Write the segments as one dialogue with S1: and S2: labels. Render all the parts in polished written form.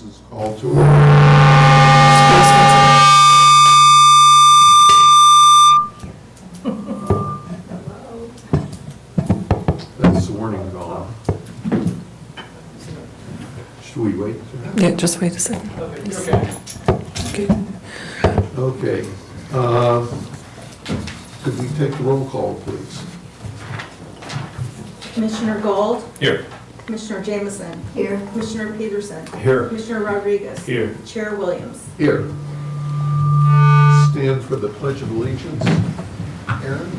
S1: This is called to order. That's the warning gong. Should we wait?
S2: Yeah, just wait a second. Okay.
S1: Okay. Could we take the roll call, please?
S3: Commissioner Gold?
S4: Here.
S3: Commissioner Jameson? Here. Commissioner Peterson?
S4: Here.
S3: Commissioner Rodriguez?
S4: Here.
S3: Chair Williams?
S1: Here. Stand for the Pledge of Allegiance. Aaron,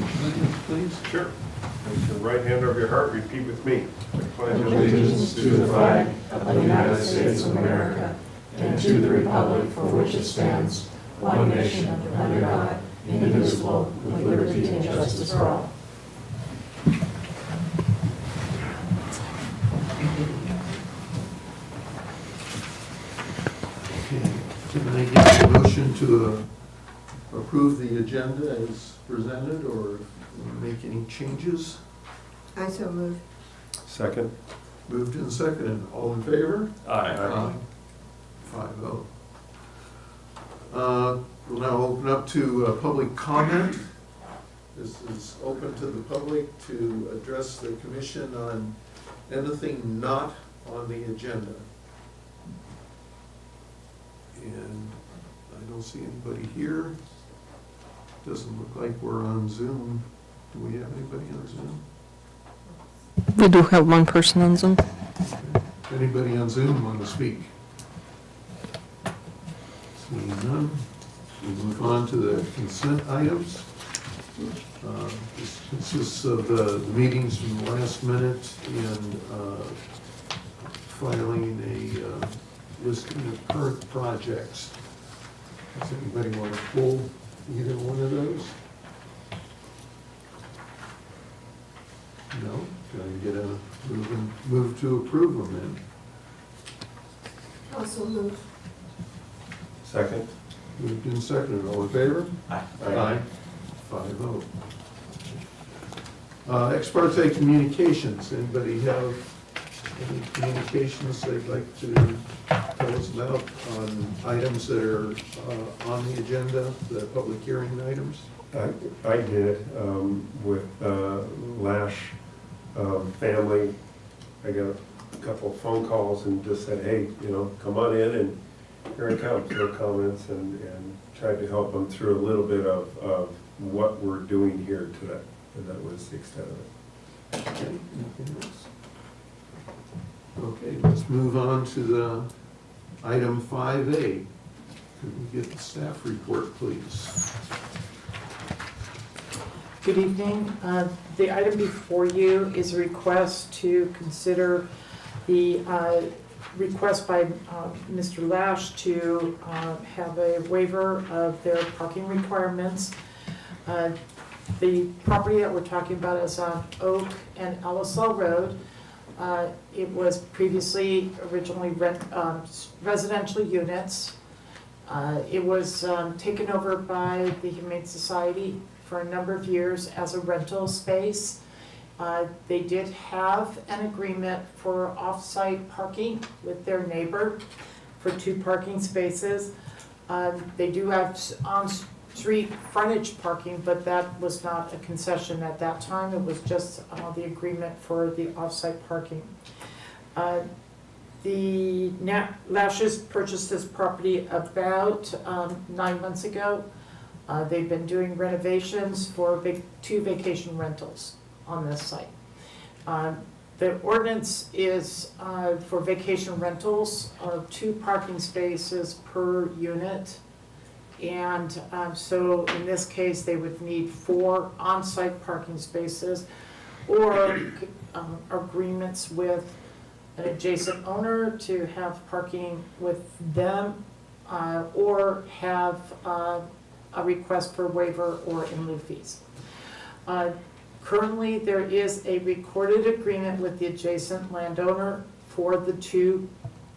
S1: please.
S4: Sure. Place your right hand over your heart, repeat with me. I pledge
S5: Allegiance to the flag of the United States of America and to the republic for which it stands, one nation under God, indivisible, with liberty and justice for all.
S1: Okay. Can I get a motion to approve the agenda as presented or make any changes?
S3: I so move.
S4: Second.
S1: Moved and seconded. All in favor?
S4: Aye.
S1: 5-0. We'll now open up to public comment. This is open to the public to address the commission on anything not on the agenda. And I don't see anybody here. Doesn't look like we're on Zoom. Do we have anybody on Zoom?
S2: We do have one person on Zoom.
S1: Anybody on Zoom want to speak? Seeing none, we move on to the consent items. This consists of the meetings from the last minute and filing a listing of current projects. Does anybody want to pull either one of those? No? Can I get a move to approve them then?
S3: Also move.
S4: Second.
S1: Moved and seconded, all in favor?
S4: Aye.
S1: 5-0. Ex parte communications, anybody have any communications they'd like to tell us about on items that are on the agenda, the public hearing items?
S4: I did, with Lash family. I got a couple of phone calls and just said, hey, come on in, and here I come, their comments, and tried to help them through a little bit of what we're doing here today. And that was the extent of it.
S1: Okay, anything else? Okay, let's move on to the item 5A. Could we get the staff report, please?
S5: Good evening. The item before you is a request to consider the request by Mr. Lash to have a waiver of their parking requirements. The property that we're talking about is on Oak and Ellisall Road. It was previously originally residential units. It was taken over by the Humane Society for a number of years as a rental space. They did have an agreement for off-site parking with their neighbor for 2 parking spaces. They do have on-street frontage parking, but that was not a concession at that time. It was just the agreement for the off-site parking. The Lashes purchased this property about 9 months ago. They've been doing renovations for 2 vacation rentals on this site. The ordinance is for vacation rentals of 2 parking spaces per unit. And so in this case, they would need 4 on-site parking spaces or agreements with an adjacent owner to have parking with them or have a request for waiver or in lieu fees. Currently, there is a recorded agreement with the adjacent landowner for the 2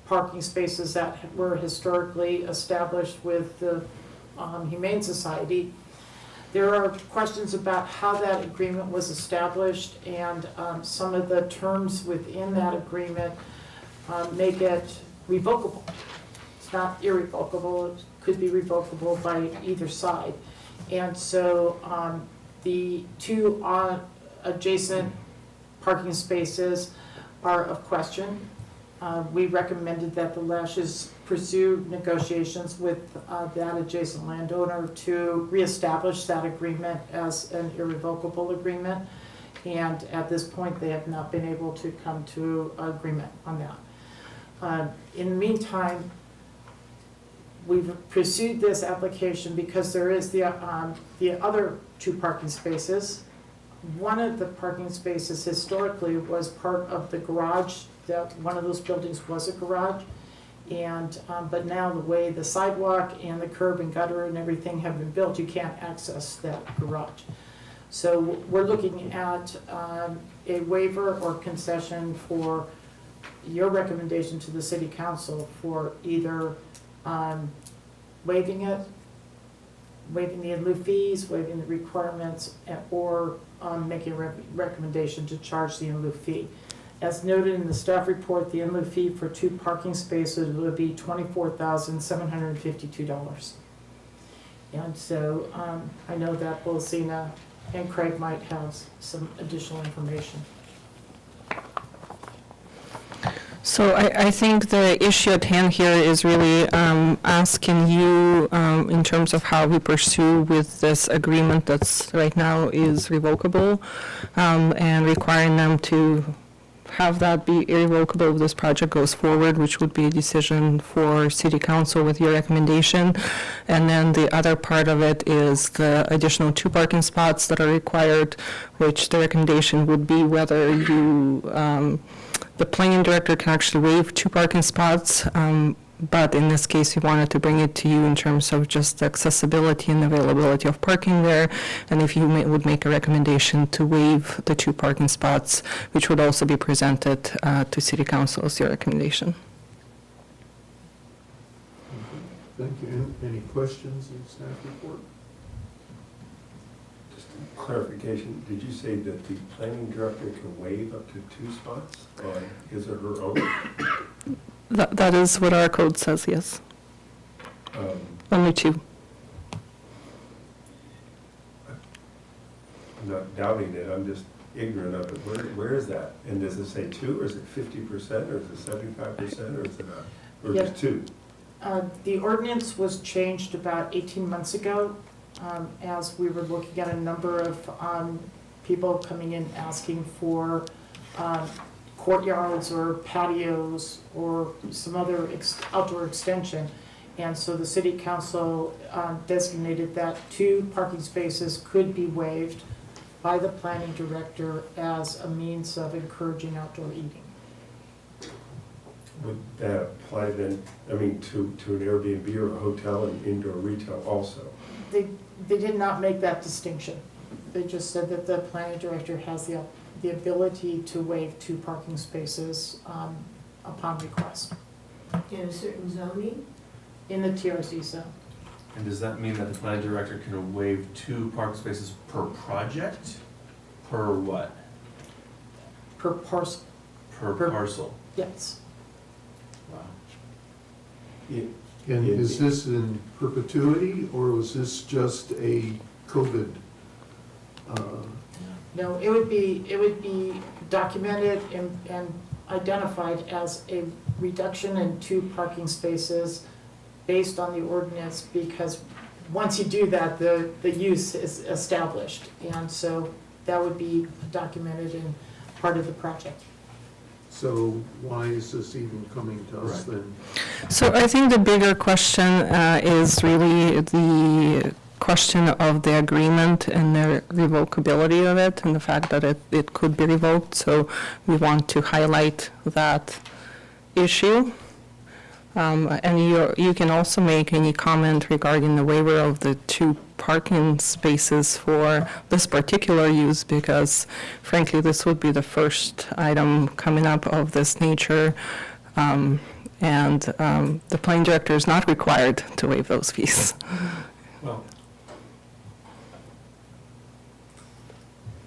S5: parking spaces that were historically established with the Humane Society. There are questions about how that agreement was established, and some of the terms within that agreement make it revocable. it's not irrevocable, it could be revocable by either side. And so the two adjacent parking spaces are of question. We recommended that the Lashes pursue negotiations with that adjacent landowner to reestablish that agreement as an irrevocable agreement. And at this point, they have not been able to come to agreement on that. In the meantime, we've pursued this application because there is the other two parking spaces. One of the parking spaces historically was part of the garage, that one of those buildings was a garage. And, but now the way the sidewalk and the curb and gutter and everything have been built, you can't access that garage. So we're looking at a waiver or concession for your recommendation to the city council for either waiving it, waiving the in lieu fees, waiving the requirements, or making a recommendation to charge the in lieu fee. As noted in the staff report, the in lieu fee for two parking spaces would be $24,752. And so I know that both Zena and Craig might have some additional information.
S2: So I think the issue at hand here is really asking you in terms of how we pursue with this agreement that's right now is revocable, and requiring them to have that be irrevocable if this project goes forward, which would be a decision for city council with your recommendation. And then the other part of it is the additional two parking spots that are required, which the recommendation would be whether you, the planning director can actually waive two parking spots, but in this case, we wanted to bring it to you in terms of just accessibility and availability of parking there, and if you would make a recommendation to waive the two parking spots, which would also be presented to City Council as your recommendation.
S1: Thank you. Any questions in staff report?
S4: Just a clarification, did you say that the planning director can waive up to two spots on his or her own?
S2: That is what our code says, yes. Only two.
S4: I'm not doubting it, I'm just ignorant of it. Where is that? And does it say two, or is it 50%, or is it 75%, or is it not? Or
S5: Yeah.
S4: just two?
S5: The ordinance was changed about 18 months ago, as we were looking at a number of people coming in asking for courtyards or patios or some other outdoor extension. And so the city council designated that two parking spaces could be waived by the planning director as a means of encouraging outdoor eating.
S4: Would that apply then, I mean, to an Airbnb or a hotel and indoor retail also?
S5: They did not make that distinction. They just said that the planning director has the ability to waive two parking spaces upon request
S3: In a certain zoning?
S5: in the TRZ zone.
S6: And does that mean that the planning director can waive two parking spaces per project? Per what?
S5: Per parcel,
S6: Per
S5: Per-
S6: parcel?
S5: yes.
S6: Wow.
S1: And is this in perpetuity, or was this just a COVID?
S5: No, it would be documented and identified as a reduction in two parking spaces based on the ordinance, because once you do that, the use is established. And so that would be documented and part of the project.
S1: So why is this even coming to us
S6: Right.
S1: then?
S2: So I think the bigger question is really the question of the agreement and the revocability of it, and the fact that it could be revoked. So we want to highlight that issue. And you can also make any comment regarding the waiver of the two parking spaces for this particular use, because frankly, this would be the first item coming up of this nature. And the planning director is not required to waive those fees.
S6: Well,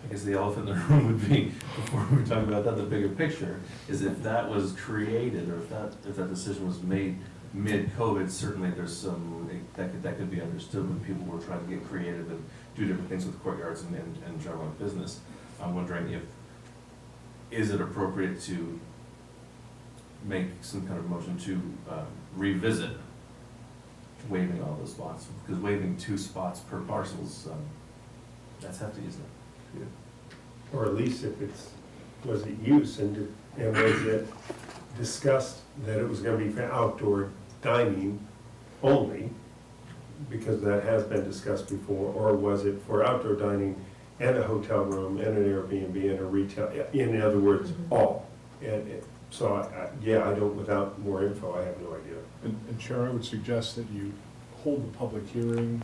S6: I guess the elephant in the room would be, before we talk about that, the bigger picture, is if that was created, or if that decision was made mid-COVID, certainly there's some, that could be understood when people were trying to get creative and do different things with courtyards and general business. I'm wondering is it appropriate to make some kind of motion to revisit waiving all those spots? Because waiving 2 spots per parcel is, that's hefty, isn't it?
S4: Or at least if it's, was it use and was it discussed that it was gonna be for outdoor dining only? Because that has been discussed before, or was it for outdoor dining and a hotel room and an Airbnb and a retail, in other words, all? So, I don't, without more info, I have no idea.
S7: And Chair, I would suggest that you hold the public hearing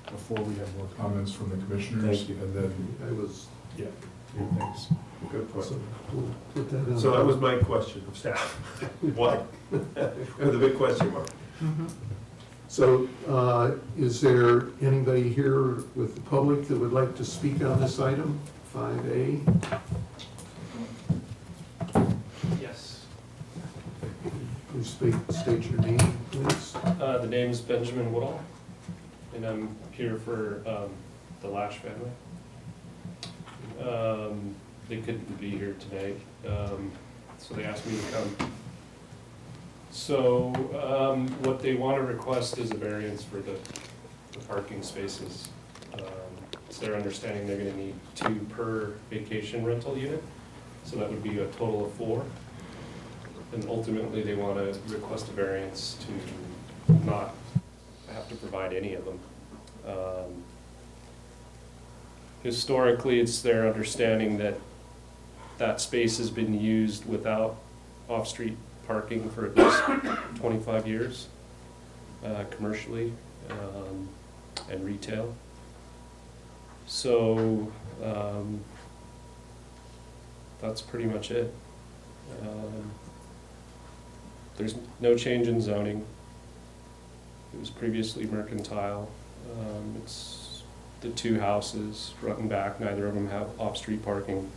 S7: before we have more comments from the commissioners.
S4: Thank you.
S7: And then,
S1: I was,
S7: yeah, thanks.
S4: Good point.
S1: so we'll put that on.
S4: So that was my question of staff. What? With a big question mark.
S1: So, is there anybody here with the public that would like to speak on this item, 5A?
S8: Yes.
S1: Please state your name, please.
S8: The name is Benjamin Woodall, and I'm here for the Lash family. They couldn't be here tonight, so they asked me to come. So what they want to request is a variance for the parking spaces. It's their understanding they're going to need 2 per vacation rental unit, so that would be a total of 4. And ultimately, they want to request a variance to not have to provide any of them. Historically, it's their understanding that that space has been used without off-street parking for at least 25 years, commercially and retail. So that's pretty much it. There's no change in zoning. It was previously mercantile. It's the 2 houses, front and back, neither of them have off-street parking.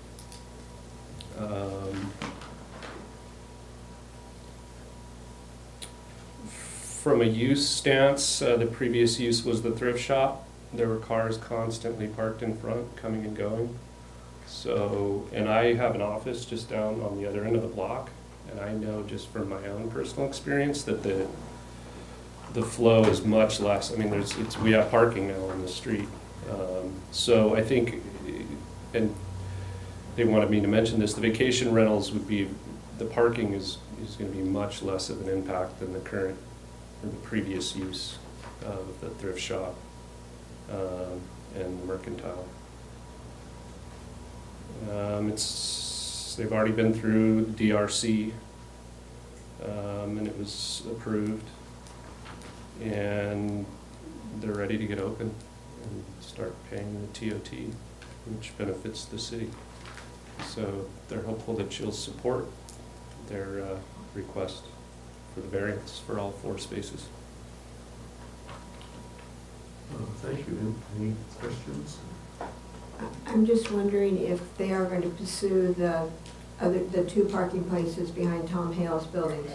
S8: From a use stance, the previous use was the thrift shop. There were cars constantly parked in front, coming and going. So, and I have an office just down on the other end of the block, and I know just from my own personal experience that the flow is much less. I mean, we have parking now on the street. So I think, and they wanted me to mention this, the vacation rentals would be, the parking is going to be much less of an impact than the current or the previous use of the thrift shop and the mercantile. They've already been through DRC and it was approved, and they're ready to get open and start paying the TOT, which benefits the city. So they're hopeful that you'll support their request for the variance for all 4 spaces.
S1: Thank you. Any questions?
S3: I'm just wondering if they are going to pursue the 2 parking places behind Tom Hale's buildings.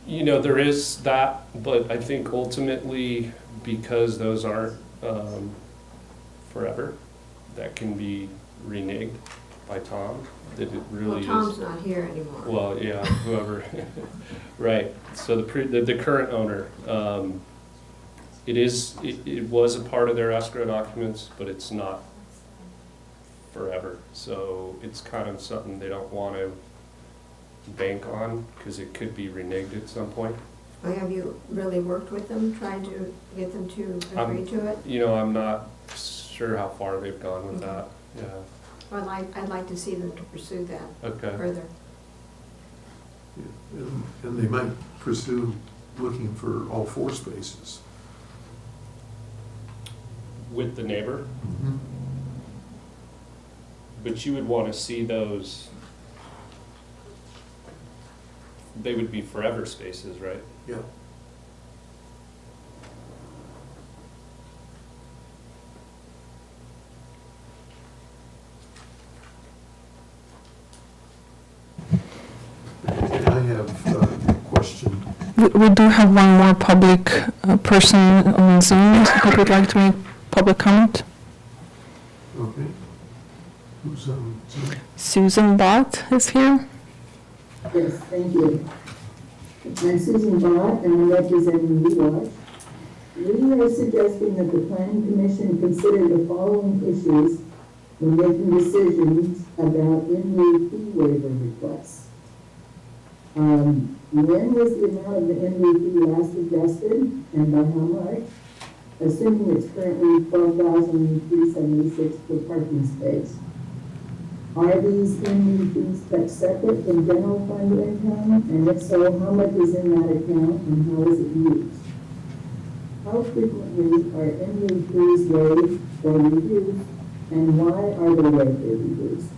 S8: You know, there is that, but I think ultimately, because those aren't forever, that can be reneged by Tom, that it really
S3: Well,
S8: is.
S3: Tom's not here anymore.
S8: Well, yeah, whoever, right. So the current owner, it was a part of their escrow documents, but it's not forever. So it's kind of something they don't want to bank on, because it could be reneged at some point.
S3: Well, have you really worked with them, trying to get them to agree to it?
S8: You know, I'm not sure how far they've gone with that, yeah.
S3: Well, I'd like to see them to pursue that
S8: Okay.
S3: further.
S1: Yeah, and they might pursue looking for all 4 spaces.
S8: With the neighbor, but you would want to see those, they would be forever spaces, right?
S1: Yeah. I have a question.
S2: We do have one more public person on Zoom that would like to make public comment.
S1: Okay. Who's on Zoom?
S2: Susan Bott is here.
S9: Yes, thank you. I'm Susan Bott, and I'm representing WeWatch. We are suggesting that the Planning Commission consider the following issues when making decisions about in-lieu fee waiver requests. When was the amount of the in-lieu fee last adjusted, and by how much? Assuming it's currently $12,376 per parking space. Are these in-lieu fees kept separate from general fund income? And if so, how much is in that account and how is it used? How frequently are in-lieu fees waived or reduced? And why are they waived or reduced?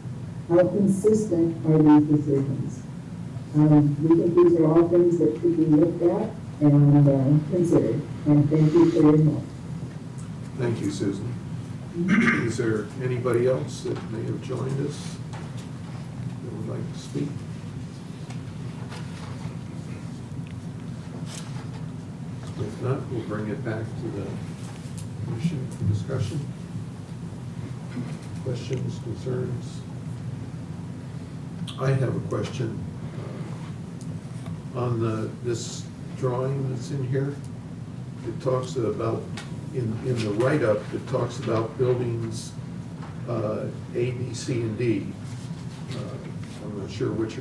S9: How consistent are these decisions? We think these are all things that should be looked at and considered. And thank you for your help.
S1: Thank you, Susan. Is there anybody else that may have joined us that would like to speak? If not, we'll bring it back to the commission for discussion. Questions, concerns? I have a question. On this drawing that's in here, it talks about, in the write-up, it talks about buildings A, B, C, and D. I'm not sure what's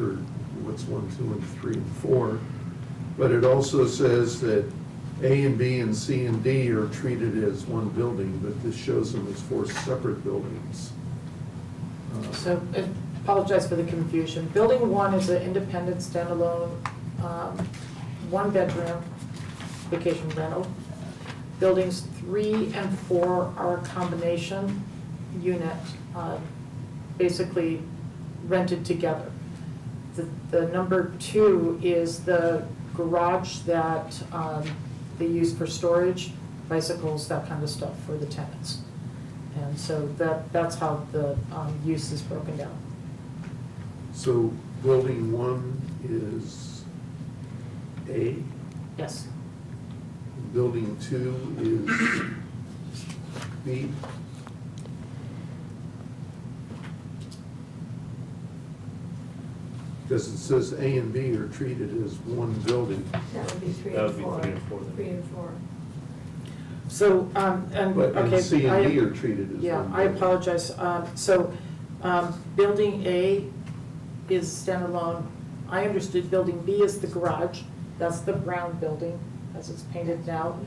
S1: 1, 2, and 3, and 4, but it also says that A and B and C and D are treated as one building, but this shows them as 4 separate buildings.
S5: So I apologize for the confusion. Building 1 is an independent standalone, 1-bedroom vacation rental. Buildings 3 and 4 are a combination unit, basically rented together. The number 2 is the garage that they use for storage, bicycles, that kind of stuff for the tenants. And so that's how the use is broken down.
S1: So building 1 is A,
S5: Yes,
S1: building 2 is B. Because it says A and B are treated as one building,
S3: That would be 3
S8: That
S3: and
S8: would be
S3: 4.
S8: 3 and 4 then.
S3: 3 and 4.
S5: so, and,
S1: but
S5: okay.
S1: C
S5: I-
S1: and D are treated as one
S5: Yeah,
S1: building.
S5: I apologize. Building A is standalone. I understood building B is the garage. That's the brown building, as it's painted now.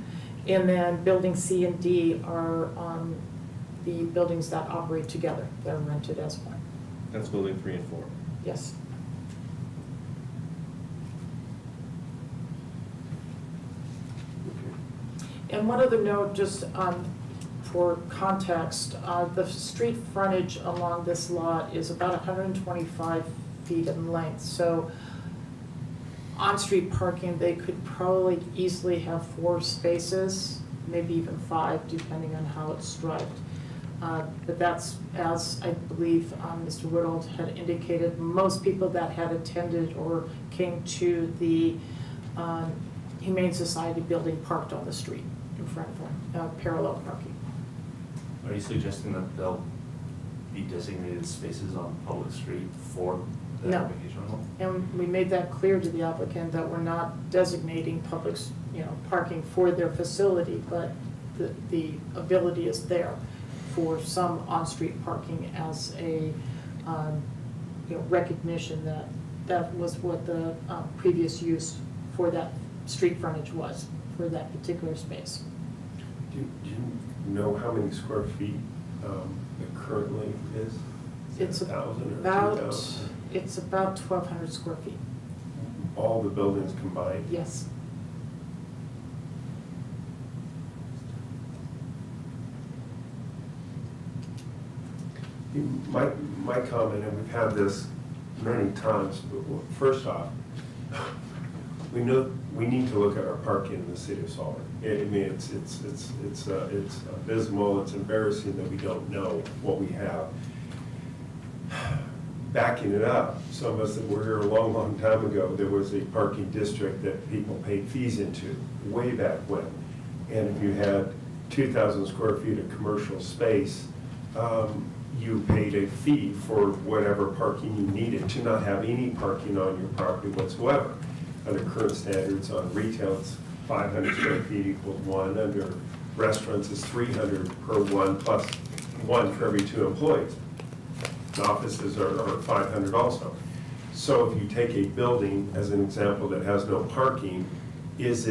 S5: And then building C and D are the buildings that operate together, that are rented as one.
S8: That's building 3 and 4.
S5: Yes. And one other note, just for context, the street frontage along this lot is about 125 feet in length. So on-street parking, they could probably easily have 4 spaces, maybe even 5, depending on how it's striped. But that's, as I believe Mr. Woodall had indicated, most people that had attended or came to the Humane Society building parked on the street in front of them, parallel parking.
S10: Are you suggesting that there'll be designated spaces on public street for the
S5: No.
S10: vacation rental?
S5: And we made that clear to the applicant that we're not designating public, parking for their facility, but the ability is there for some on-street parking as a, recognition that that was what the previous use for that street frontage was, for that particular space.
S4: Do you know how many square feet it currently is?
S5: It's
S4: 1,000 or
S5: about,
S4: 2,000?
S5: it's about 1,200 square feet,
S4: All the buildings combined?
S5: yes.
S4: My comment, and we've had this many times, but first off, we need to look at our parking in the city of Salt Lake. I mean, it's abysmal, it's embarrassing that we don't know what we have. backing it up, some of us that were here a long, long time ago, there was a parking district that people paid fees into, way back when. And if you had 2,000 square feet of commercial space, you paid a fee for whatever parking you needed to not have any parking on your property whatsoever. Under current standards on retail, it's 500 square feet equals one. Under restaurants, it's 300 per one, plus one for every 2 employees. Offices are 500 also. So if you take a building as an example that has no parking, does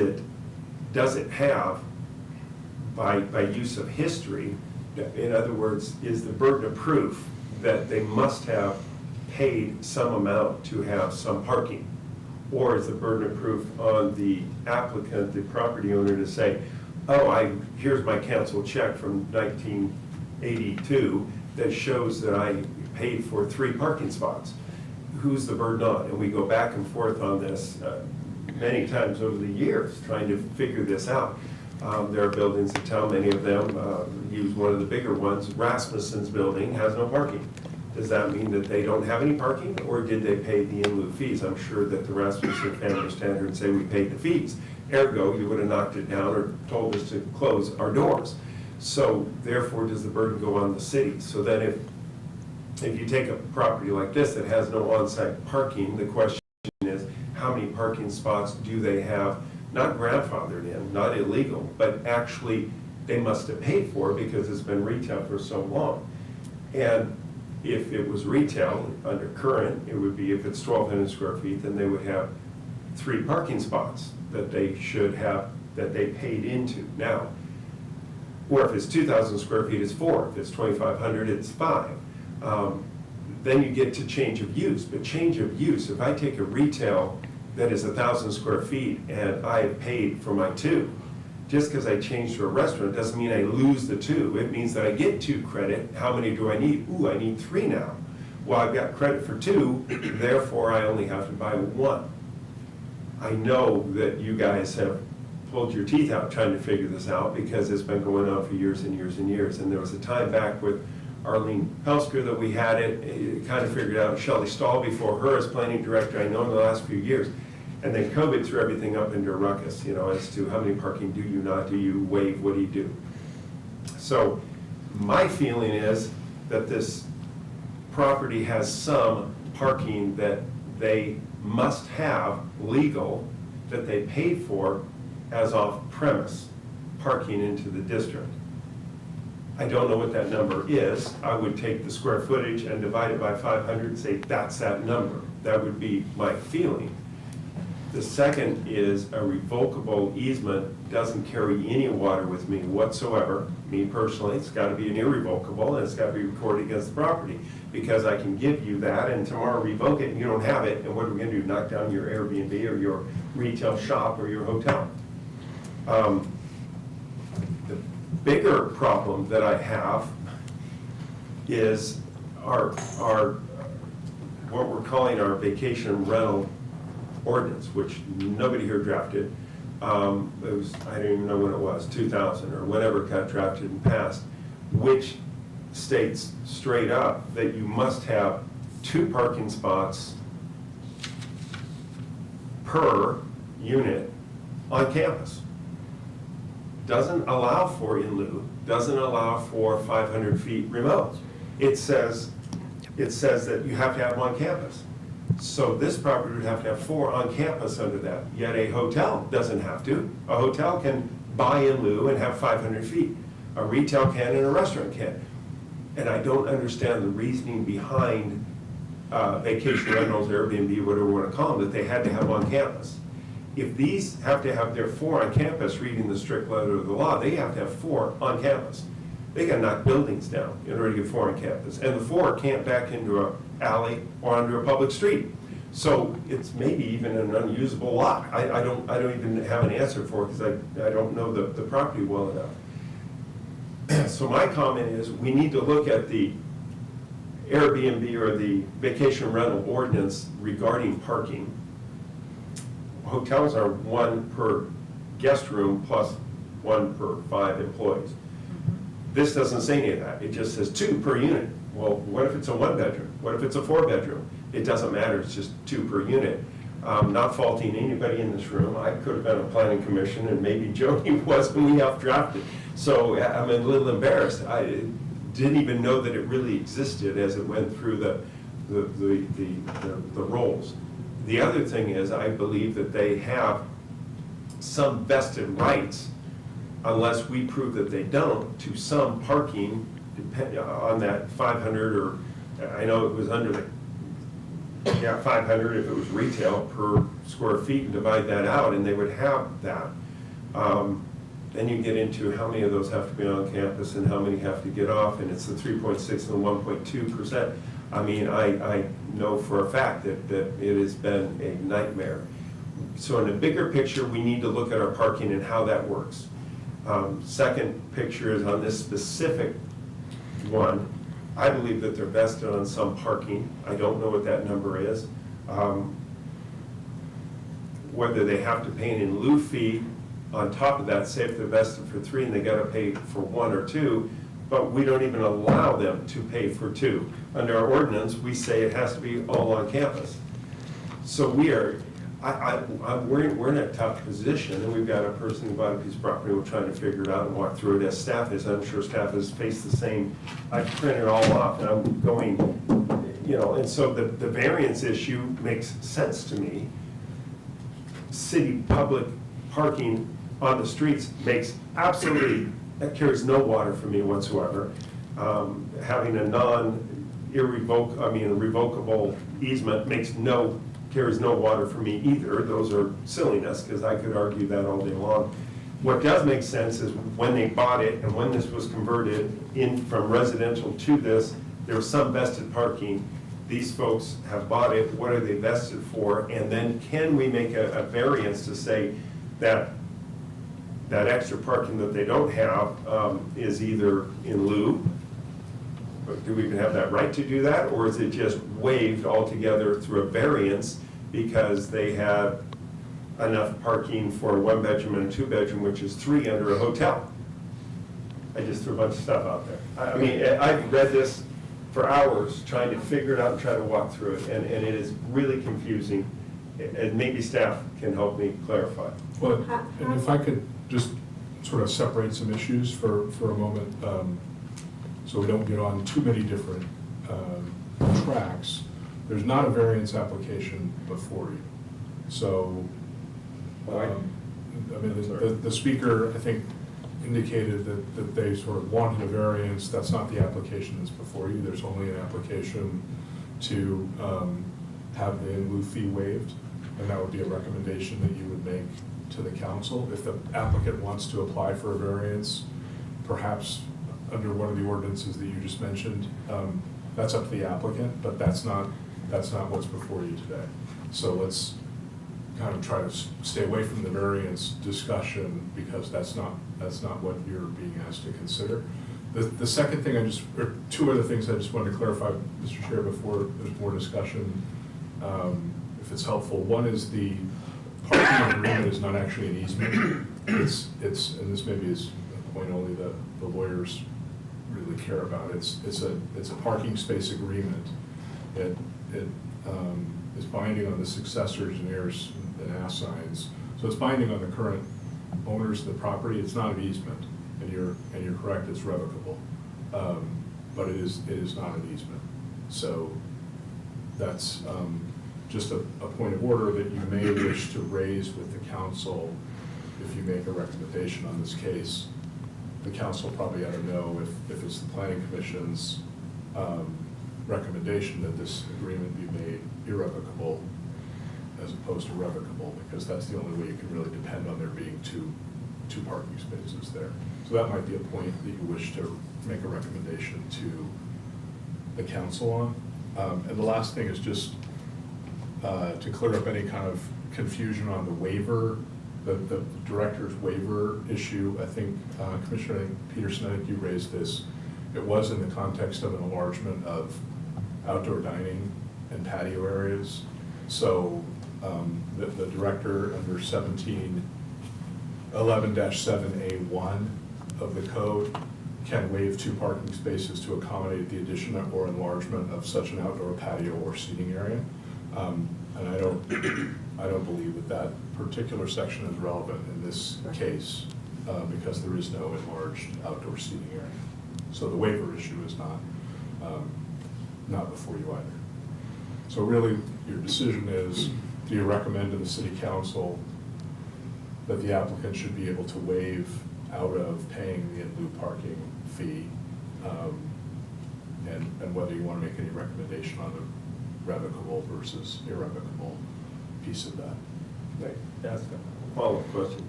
S4: it have, by use of history, in other words, is the burden of proof that they must have paid some amount to have some parking? Or is the burden of proof on the applicant, the property owner, to say, oh, here's my canceled check from 1982 that shows that I paid for 3 parking spots? Who's the burden on? And we go back and forth on this many times over the years, trying to figure this out. There are buildings in town, many of them use one of the bigger ones. Rasmussen's building has no parking. Does that mean that they don't have any parking, or did they pay the in lieu fees? I'm sure that the Rasmussen family stand here and say we paid the fees. Ergo, you would have knocked it down or told us to close our doors. So therefore, does the burden go on the city? So that if you take a property like this that has no on-site parking, the question is, how many parking spots do they have, not grandfathered in, not illegal, but actually they must have paid for because it's been retail for so long? And if it was retail under current, it would be, if it's 1,200 square feet, then they would have 3 parking spots that they should have, that they paid into now. Or if it's 2,000 square feet, it's 4. If it's 2,500, it's 5. Then you get to change of use. But change of use, if I take a retail that is 1,000 square feet and I have paid for my 2, just because I changed to a restaurant doesn't mean I lose the 2. It means that I get 2 credit. How many do I need? Ooh, I need 3 now. Well, I've got credit for 2, therefore I only have to buy 1. I know that you guys have pulled your teeth out trying to figure this out because it's been going on for years and years and years. And there was a time back with Arlene Pelsker that we had it kind of figured out. Shelley Stahl before her as planning director, I know in the last few years. And then COVID threw everything up into a ruckus, as to how many parking do you not, do you waive, what do you do? So my feeling is that this property has some parking that they must have legal, that they paid for as off-premise parking into the district. I don't know what that number is. I would take the square footage and divide it by 500 and say that's that number. That would be my feeling. The second is a revocable easement doesn't carry any water with me whatsoever. Me personally, it's got to be an irrevocable and it's got to be recorded against the property, because I can give you that and tomorrow revoke it and you don't have it, and what are we going to do, knock down your Airbnb or your retail shop or your hotel? The bigger problem that I have is our what we're calling our vacation rental ordinance, which nobody here drafted. It was, I don't even know when it was, 2000 or whenever it got drafted and passed, which states straight up that you must have 2 parking spots per unit on campus. Doesn't allow for in lieu, doesn't allow for 500 feet remote. It says that you have to have them on campus. So this property would have to have 4 on campus under that, yet a hotel doesn't have to. A hotel can buy in lieu and have 500 feet. A retail can and a restaurant can. And I don't understand the reasoning behind vacation rentals, Airbnb, whatever you want to call them, that they had to have on campus. If these have to have their 4 on campus, reading the strict letter of the law, they have to have 4 on campus. They got to knock buildings down in order to get 4 on campus. And the 4 can't back into an alley or onto a public street. So it's maybe even an unusable lot. I don't even have an answer for it because I don't know the property well enough. So my comment is we need to look at the Airbnb or the vacation rental ordinance regarding parking. Hotels are 1 per guest room plus 1 per 5 employees. This doesn't say any of that. It just says 2 per unit. Well, what if it's a 1-bedroom? What if it's a 4-bedroom? It doesn't matter, it's just 2 per unit. Not faulting anybody in this room. I could have been a planning commission, and maybe Jody was, and we helped draft it. So I'm a little embarrassed. I didn't even know that it really existed as it went through the roles. The other thing is, I believe that they have some vested rights, unless we prove that they don't, to some parking, depend on that 500, or I know it was under the 500 if it was retail per square feet, and divide that out, and they would have that. Then you get into how many of those have to be on campus and how many have to get off, and it's the 3.6 and the 1.2%. I mean, I know for a fact that it has been a nightmare. So in the bigger picture, we need to look at our parking and how that works. Second picture is on this specific one. I believe that they're vested on some parking. I don't know what that number is. Whether they have to pay an in lieu fee on top of that, say if they're vested for 3 and they gotta pay for 1 or 2, but we don't even allow them to pay for 2. Under our ordinance, we say it has to be all on campus. So we are, we're in a tough position, and we've got a person who bought a piece of property, we're trying to figure it out and walk through it as staff is. I'm sure staff has faced the same. I printed it all off, and I'm going, and so the variance issue makes sense to me. City public parking on the streets makes absolutely, that carries no water for me whatsoever. Having a revocable easement carries no water for me either. Those are silliness, because I could argue that all day long. What does make sense is when they bought it and when this was converted in from residential to this, there was some vested parking. These folks have bought it, what are they vested for? And then can we make a variance to say that that extra parking that they don't have is either in lieu, but do we even have that right to do that? Or is it just waived altogether through a variance because they had enough parking for a 1-bedroom and a 2-bedroom, which is 3 under a hotel? I just threw a bunch of stuff out there. I mean, I've read this for hours trying to figure it out and try to walk through it, and it is really confusing. And maybe staff can help me clarify.
S7: Well, and if I could just sort of separate some issues for a moment, so we don't get on too many different tracks. There's not a variance application before you. So, I mean, the speaker, I think, indicated that they sort of wanted a variance. That's not the application that's before you. There's only an application to have the in lieu fee waived, and that would be a recommendation that you would make to the council. If the applicant wants to apply for a variance, perhaps under one of the ordinances that you just mentioned, that's up to the applicant, but that's not what's before you today. So let's kind of try to stay away from the variance discussion, because that's not what you're being asked to consider. The second thing or 2 other things I just wanted to clarify, Mr. Chair, before there's more discussion, if it's helpful. One is the parking agreement is not actually an easement. It's and this maybe is a point only that the lawyers really care about. It's a parking space agreement. It is binding on the successors and heirs and assigns. So it's binding on the current owners of the property. It's not an easement, and you're correct. It's revocable, but it is not an easement. So that's just a point of order that you may wish to raise with the council if you make a recommendation on this case. The council probably ought to know if it's the planning commission's recommendation that this agreement be made irrevocable as opposed to revocable, because that's the only way you can really depend on there being two parking spaces there. So that might be a point that you wish to make a recommendation to the council on. And the last thing is just to clear up any kind of confusion on the waiver, the director's waiver issue. I think Commissioner Peterson, I think you raised this. It was in the context of an enlargement of outdoor dining and patio areas. So the director under 1711-7A1 of the code can waive 2 parking spaces to accommodate the addition or enlargement of such an outdoor patio or seating area. And I don't believe that that particular section is relevant in this case, because there is no enlarged outdoor seating area. So the waiver issue is not before you either. So really, your decision is, do you recommend to the city council that the applicant should be able to waive out of paying the in lieu parking fee, and whether you want to make any recommendation on the revocable versus irrevocable piece of that?
S4: Right, ask a follow-up question.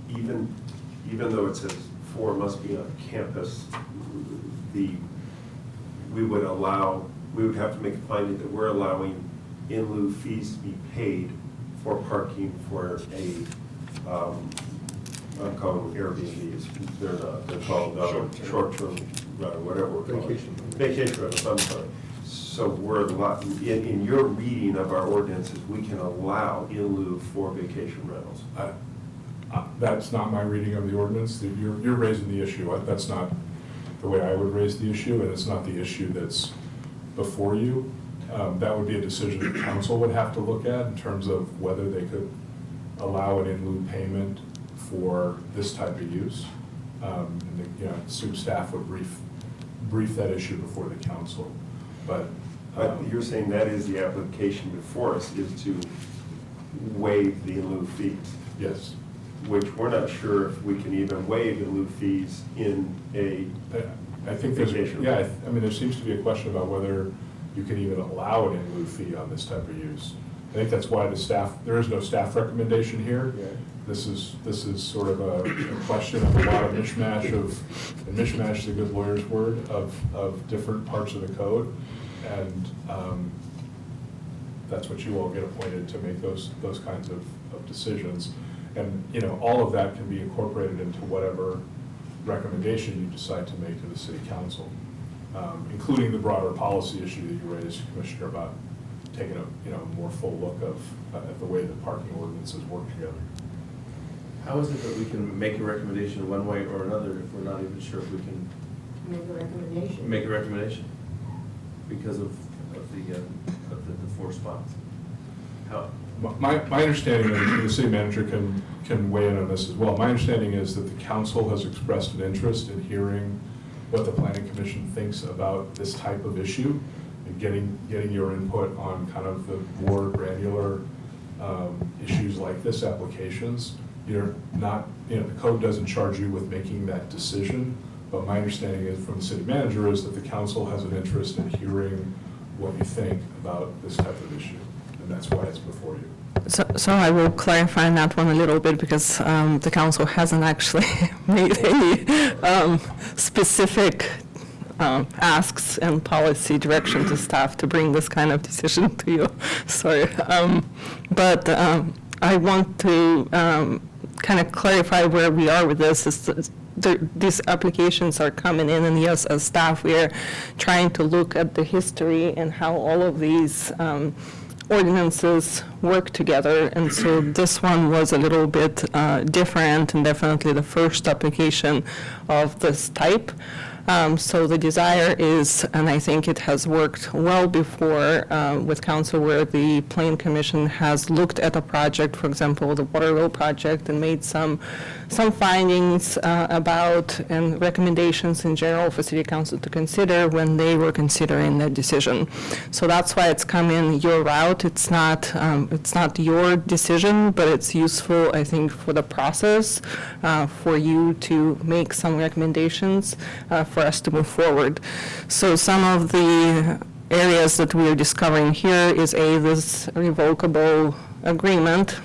S4: Even though it says 4 must be on campus, we would have to make a finding that we're allowing in lieu fees to be paid for parking for I'm calling them Airbnbs, they're not, they're called short-term rental, whatever we're calling it. Vacation rentals, I'm sorry. So we're in your reading of our ordinances, we can allow in lieu for vacation rentals.
S7: That's not my reading of the ordinance. You're raising the issue. That's not the way I would raise the issue, and it's not the issue that's before you. That would be a decision the council would have to look at in terms of whether they could allow an in lieu payment for this type of use. And I assume staff would brief that issue before the council. But
S4: you're saying that is the application before us, is to waive the in lieu fees?
S7: yes.
S4: Which we're not sure if we can even waive in lieu fees in a
S7: I think
S4: vacation.
S7: I mean, there seems to be a question about whether you can even allow an in lieu fee on this type of use. I think that's why there is no staff recommendation here.
S4: Yeah.
S7: This is sort of a question of a lot of mishmash and mishmash is a good lawyer's word, of different parts of the code. And that's what you all get appointed to make those kinds of decisions. And, all of that can be incorporated into whatever recommendation you decide to make to the city council, including the broader policy issue that you raised, Commissioner, about taking a more full look at the way that parking ordinances work together.
S6: How is it that we can make a recommendation one way or another if we're not even sure if we can
S3: Make a recommendation.
S6: make a recommendation? Because of the 4 spots? How?
S7: My understanding, and the city manager can weigh in on this as well, my understanding is that the council has expressed an interest in hearing what the planning commission thinks about this type of issue, and getting your input on kind of the more granular issues like this applications. You're not, the code doesn't charge you with making that decision, but my understanding is from the city manager is that the council has an interest in hearing what you think about this type of issue, and that's why it's before you.
S2: So I will clarify that one a little bit, because the council hasn't actually made any specific asks and policy direction to staff to bring this kind of decision to you. Sorry. But I want to kind of clarify where we are with this. These applications are coming in, and yes, as staff, we are trying to look at the history and how all of these ordinances work together. And so this one was a little bit different, and definitely the first application of this type. So the desire is, and I think it has worked well before with council, where the Plan Commission has looked at a project, for example, the Waterloo project, and made some findings about and recommendations in general for City Council to consider when they were considering the decision. So that's why it's come in your route. It's not your decision, but it's useful, I think, for the process, for you to make some recommendations for us to move forward. So some of the areas that we are discovering here is this revocable agreement,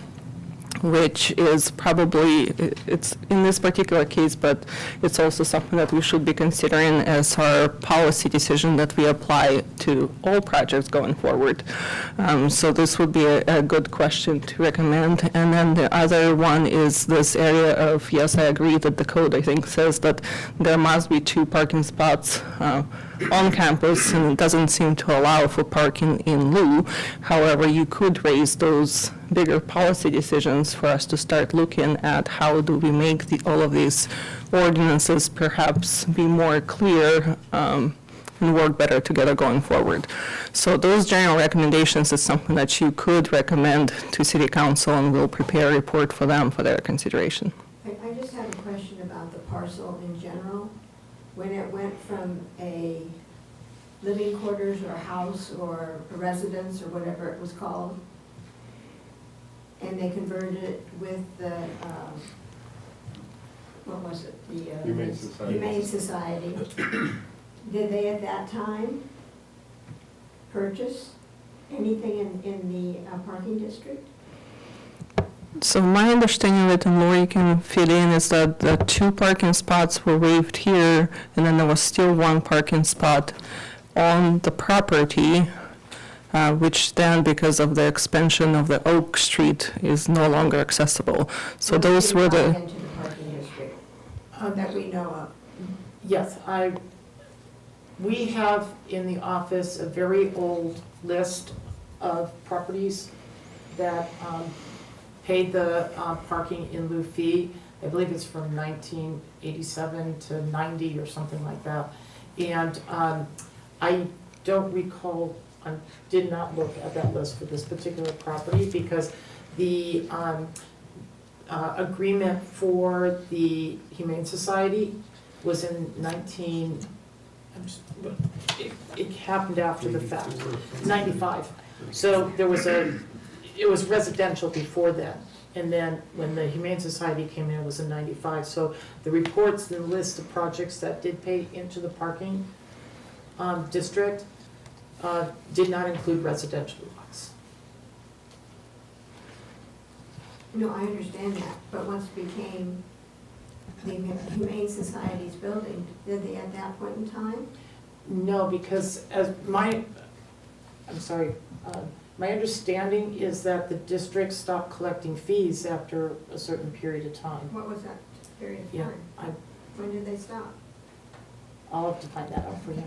S2: which is probably, it's in this particular case, but it's also something that we should be considering as our policy decision that we apply to all projects going forward. So this would be a good question to recommend. And then the other one is this area of, yes, I agree that the code, I think, says that there must be 2 parking spots on campus and it doesn't seem to allow for parking in lieu. However, you could raise those bigger policy decisions for us to start looking at how do we make all of these ordinances perhaps be more clear and work better together going forward. So those general recommendations is something that you could recommend to City Council, and we'll prepare a report for them for their consideration.
S3: I just have a question about the parcel in general. When it went from a living quarters or a house or a residence or whatever it was called, and they converted it with the, what was it? The
S4: Humane Society.
S3: Humane Society. Did they at that time purchase anything in the parking district?
S2: So my understanding of it, and Lori can fit in, is that the 2 parking spots were waived here, and then there was still 1 parking spot on the property, which then, because of the expansion of the Oak Street, is no longer accessible. So those were the...
S3: Into the parking district that we know of.
S5: Yes, we have in the office a very old list of properties that paid the parking in lieu fee. I believe it's from 1987 to 90 or something like that. And I don't recall, I did not look at that list for this particular property because the agreement for the Humane Society was in it happened after the fact, 95. So there was it was residential before then. And then when the Humane Society came in, it was in 95. So the reports and the list of projects that did pay into the parking district did not include residential lots.
S3: No, I understand that, but once it became the Humane Society's building, did they at that point in time?
S5: No, because my understanding is that the district stopped collecting fees after a certain period of time.
S3: What was that period of
S5: Yeah,
S3: time? When did they stop?
S5: I'll have to find that out for you.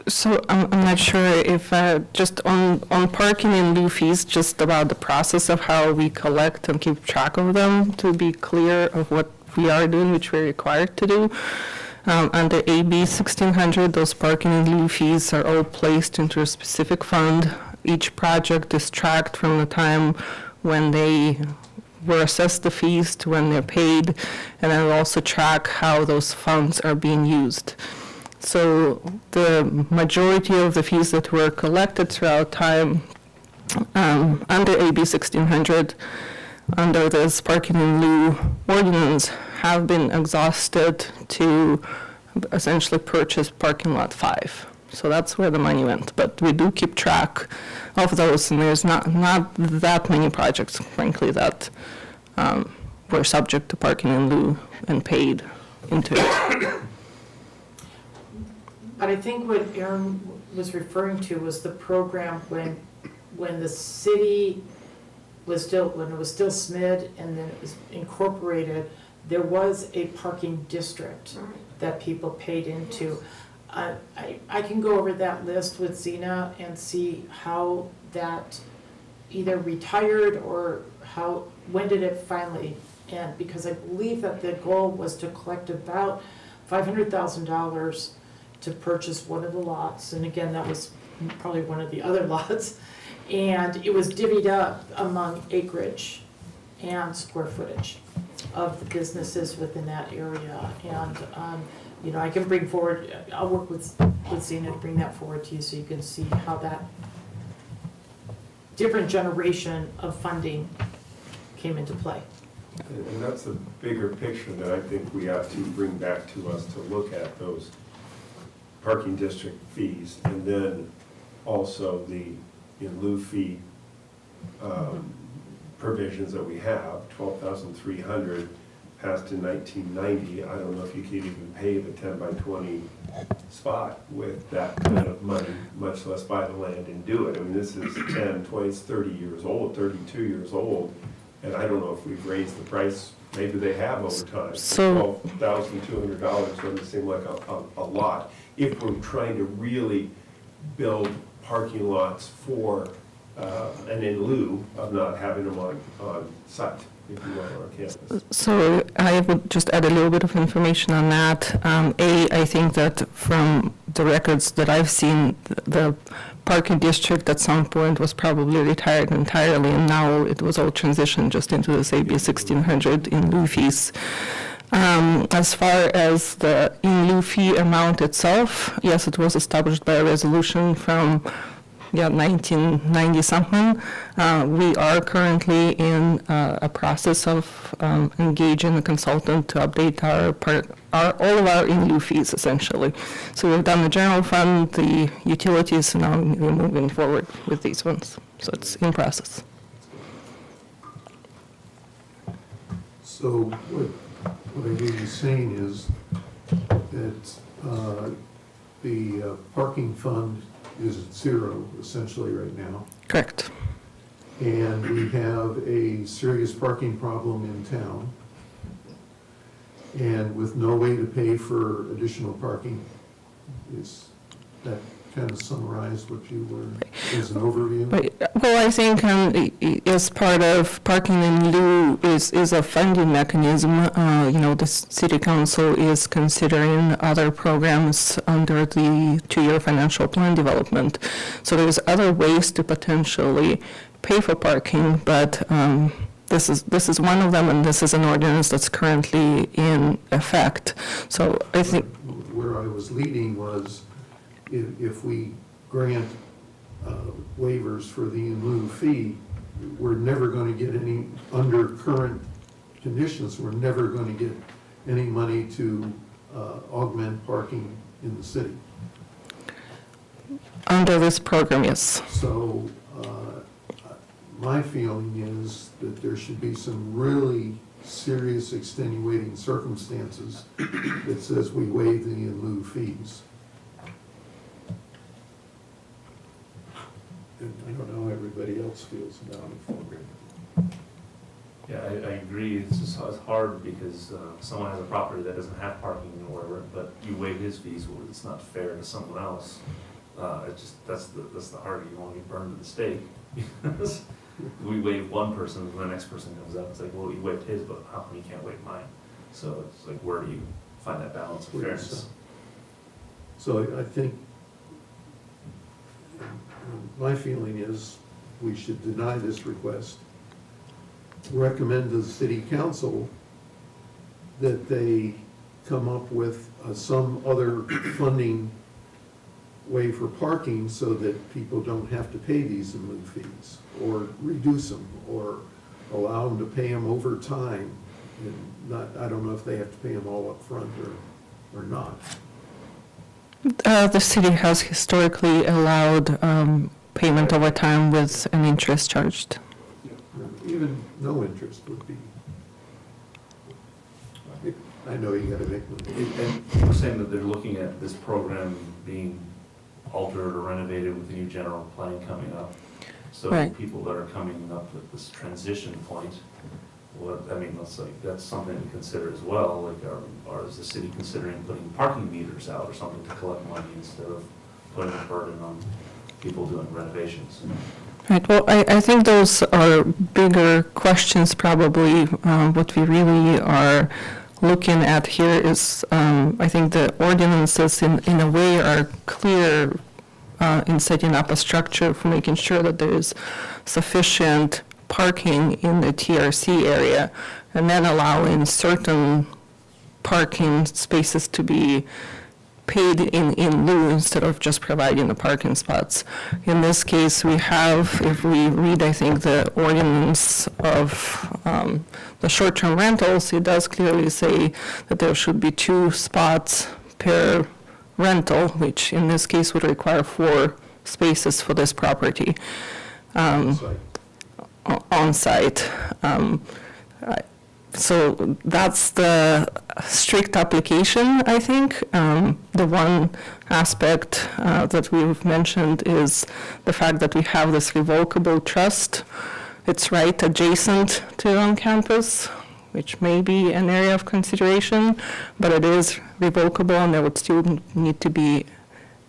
S2: So I'm not sure if just on parking in lieu fees, just about the process of how we collect and keep track of them, to be clear of what we are doing, which we're required to do. Under AB 1600, those parking in lieu fees are all placed into a specific fund. Each project is tracked from the time when they were assessed the fees to when they're paid, and then we also track how those funds are being used. So the majority of the fees that were collected throughout time under AB 1600, under this parking in lieu ordinance, have been exhausted to essentially purchase parking lot 5. So that's where the money went. But we do keep track of those, and there's not that many projects, frankly, that were subject to parking in lieu and paid into it.
S5: But I think what Aaron was referring to was the program when the city was still, when it was still SMID and then it was incorporated, there was a parking district that people paid into. I can go over that list with Zena and see how that either retired or when did it finally end? Because I believe that the goal was to collect about $500,000 to purchase one of the lots, and again, that was probably one of the other lots, and it was divvied up among acreage and square footage of the businesses within that area. And I can bring forward, I'll work with Zena to bring that forward to you so you can see how that different generation of funding came into play.
S4: And that's a bigger picture that I think we have to bring back to us to look at those parking district fees, and then also the in lieu fee provisions that we have. 12,300 passed in 1990. I don't know if you could even pay the 10 by 20 spot with that kind of money, much less buy the land and do it. I mean, this is 10, 20, 30 years old, 32 years old, And I don't know if we've raised the price, maybe they have over time.
S2: So-
S4: $12,200 doesn't seem like a lot. If we're trying to really build parking lots for, and in lieu of not having them on site, if you will, on campus.
S2: So I would just add a little bit of information on that. I think that from the records that I've seen, the parking district at some point was probably retired entirely, and now it was all transitioned just into this AB 1600 in lieu fees. As far as the in lieu fee amount itself, yes, it was established by a resolution from 1990-something. We are currently in a process of engaging a consultant to update all of our in lieu fees, essentially. So we've done the general fund, the utilities, and now we're moving forward with these ones. So it's in process.
S1: So what I hear you saying is that the parking fund is at zero essentially right now,
S2: Correct.
S1: and we have a serious parking problem in town, and with no way to pay for additional parking. Is that kind of summarize what you were, as an overview?
S2: Well, I think as part of parking in lieu is a funding mechanism. The city council is considering other programs under the 2-year financial plan development. So there's other ways to potentially pay for parking, but this is one of them, and this is an ordinance that's currently in effect. So I think
S1: Where I was leading was, if we grant waivers for the in lieu fee, we're never going to get any, under current conditions, we're never going to get any money to augment parking in the city.
S2: under this program, yes.
S1: So my feeling is that there should be some really serious extenuating circumstances that says we waive the in lieu fees. And I don't know how everybody else feels about it.
S10: Yeah, I agree, it's hard because someone has a property that doesn't have parking or whatever, but you waive his fees, well, it's not fair to someone else. That's the heart, you want to be burned to the stake. Because we waive one person, when the next person comes up, it's like, well, you waived his, but how come you can't waive mine? So it's like, where do you find that balance of fairness?
S1: So I think, my feeling is we should deny this request, recommend to the city council that they come up with some other funding way for parking so that people don't have to pay these in lieu fees, or reduce them, or allow them to pay them over time. And not, I don't know if they have to pay them all up front or not.
S2: The city has historically allowed payment over time with an interest charged.
S1: Even no interest would be, I know you gotta make money.
S10: And we're saying that they're looking at this program being altered or renovated with the new general plan coming up. So
S2: Right.
S10: people that are coming up with this transition point, that's something to consider as well. Like, or is the city considering putting parking meters out or something to collect money instead of putting a burden on people doing renovations?
S2: Right, well, I think those are bigger questions probably. What we really are looking at here is, I think the ordinances in a way are clear in setting up a structure for making sure that there is sufficient parking in the TRC area, and then allowing certain parking spaces to be paid in lieu instead of just providing the parking spots. In this case, we have, if we read, I think, the ordinance of the short-term rentals, it does clearly say that there should be 2 spots per rental, which in this case would require 4 spaces for this property on site. So that's the strict application, I think. The one aspect that we've mentioned is the fact that we have this revocable trust it's right adjacent to on campus, which may be an area of consideration, but it is revocable, and there would still need to be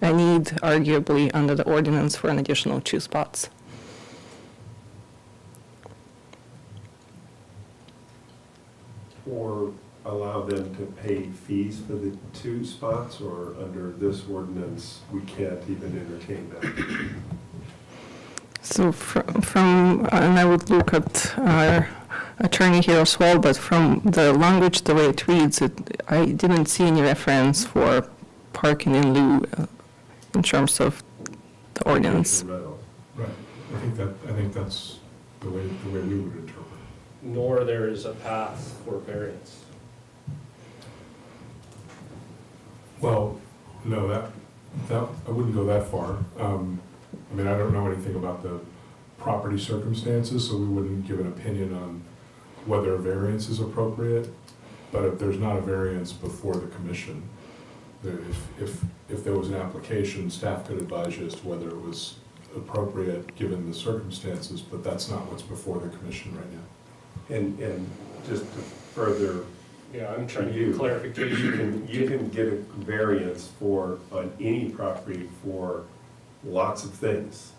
S2: a need, arguably, under the ordinance for an additional 2 spots.
S4: Or allow them to pay fees for the 2 spots, or under this ordinance, we can't even entertain that?
S2: So and I would look at our attorney here as well, but from the language, the way it reads, I didn't see any reference for parking in lieu in terms of the ordinance.
S7: Right. I think that's the way we would interpret it.
S8: Nor there is a path for variance.
S7: Well, no, that I wouldn't go that far. I mean, I don't know anything about the property circumstances, so we wouldn't give an opinion on whether a variance is appropriate. But if there's not a variance before the commission, if there was an application, staff could advise you as to whether it was appropriate given the circumstances, but that's not what's before the commission right now.
S4: And just to further,
S8: Yeah, I'm trying to get clarification.
S4: you can get a variance on any property for lots of things.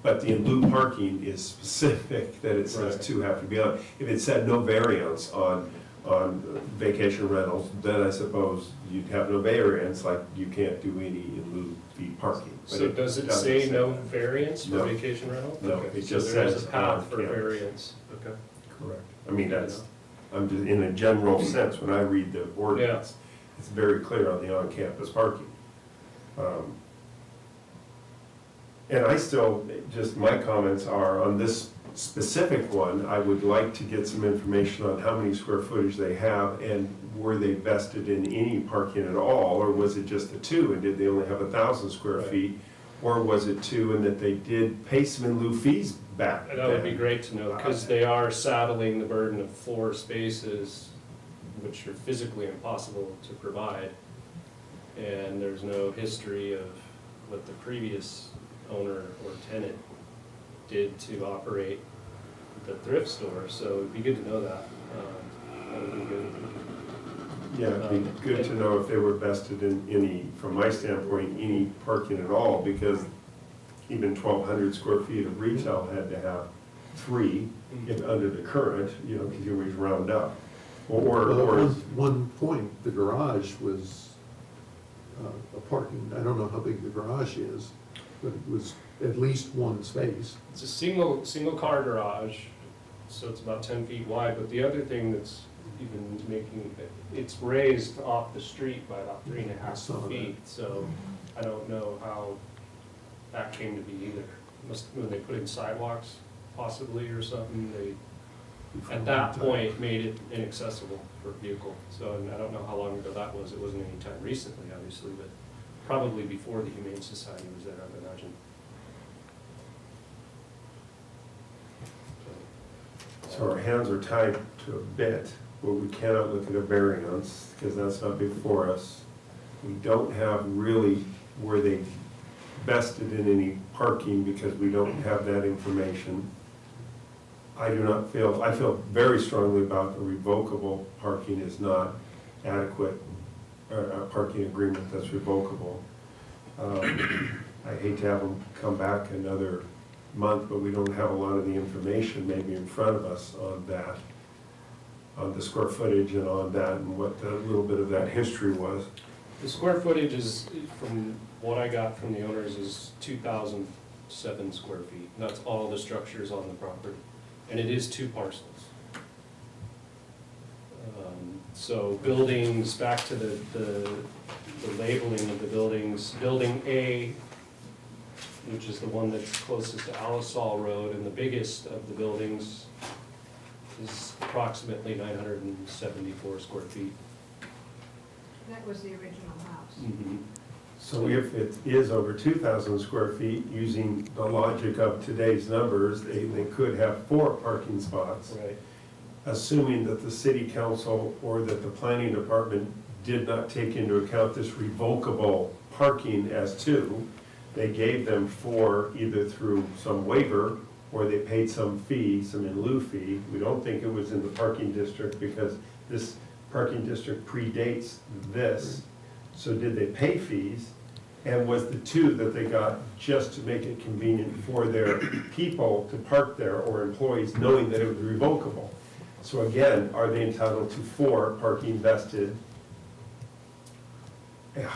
S4: But the in lieu parking is specific, that it says
S8: Right.
S4: 2 have to be on. If it said no variance on vacation rentals, then I suppose you'd have no variance, like you can't do any in lieu fee parking. But
S8: So does it
S4: doesn't
S8: say no
S4: that.
S8: variance for
S4: No.
S8: vacation rental?
S4: No,
S8: Okay,
S4: it
S8: so
S4: just
S8: there is
S4: says
S8: a path
S4: on
S8: for
S4: campus.
S8: variance, okay.
S4: Correct. I mean, I'm just, in a general sense, when I read the ordinance, it's very clear on the on-campus parking. And I still, just my comments are, on this specific one, I would like to get some information on how many square footage they have, and were they vested in any parking at all, or was it just the 2, and did they only have 1,000 square
S8: Right.
S4: feet? Or was it 2 and that they did pay some in lieu fees back
S8: And that would be
S4: then?
S8: great to know, because they are saddling the burden of floor spaces, which are physically impossible to provide. And there's no history of what the previous owner or tenant did to operate the thrift store, so it'd be good to know that. That would be good.
S4: Yeah, it'd be good to know if they were vested in any, from my standpoint, any parking at all, because even 1,200 square feet of retail had to have 3 if under the current, because you always round up.
S1: Well, at
S4: Or,
S1: one point, the garage was a parking, I don't know how big the garage is, but it was at least 1 space.
S8: It's a single car garage, so it's about 10 feet wide, but the other thing that's even making, it's raised off the street by about 3.5
S1: I saw that.
S8: feet, so I don't know how that came to be either. When they put in sidewalks possibly or something, they, at that point, made it inaccessible for a vehicle. So, and I don't know how long ago that was, it wasn't any time recently, obviously, but probably before the Humane Society was there, I would imagine.
S4: so our hands are tied to a bit, but we cannot look at a variance, because that's not before us. We don't have really where they vested in any parking, because we don't have that information. I feel very strongly about the revocable parking is not adequate, or a parking agreement that's revocable. I hate to have them come back another month, but we don't have a lot of the information maybe in front of us on that, on the square footage and on that, and what the little bit of that history was.
S8: The square footage is, from what I got from the owners, is 2,007 square feet. That's all the structures on the property, and it is 2 parcels. So buildings, back to the labeling of the buildings, Building A, which is the one that's closest to Alisal Road, and the biggest of the buildings, is approximately 974 square feet.
S3: That was the original house.
S4: So if it is over 2,000 square feet, using the logic of today's numbers, they could have 4 parking spots.
S8: Right.
S4: Assuming that the city council or that the planning department did not take into account this revocable parking as 2, they gave them 4 either through some waiver or they paid some fee, some in lieu fee. We don't think it was in the parking district because this parking district predates this. So did they pay fees? And was the two that they got just to make it convenient for their people to park there or employees knowing that it was revocable? So again, are they entitled to 4 parking vested? Yeah.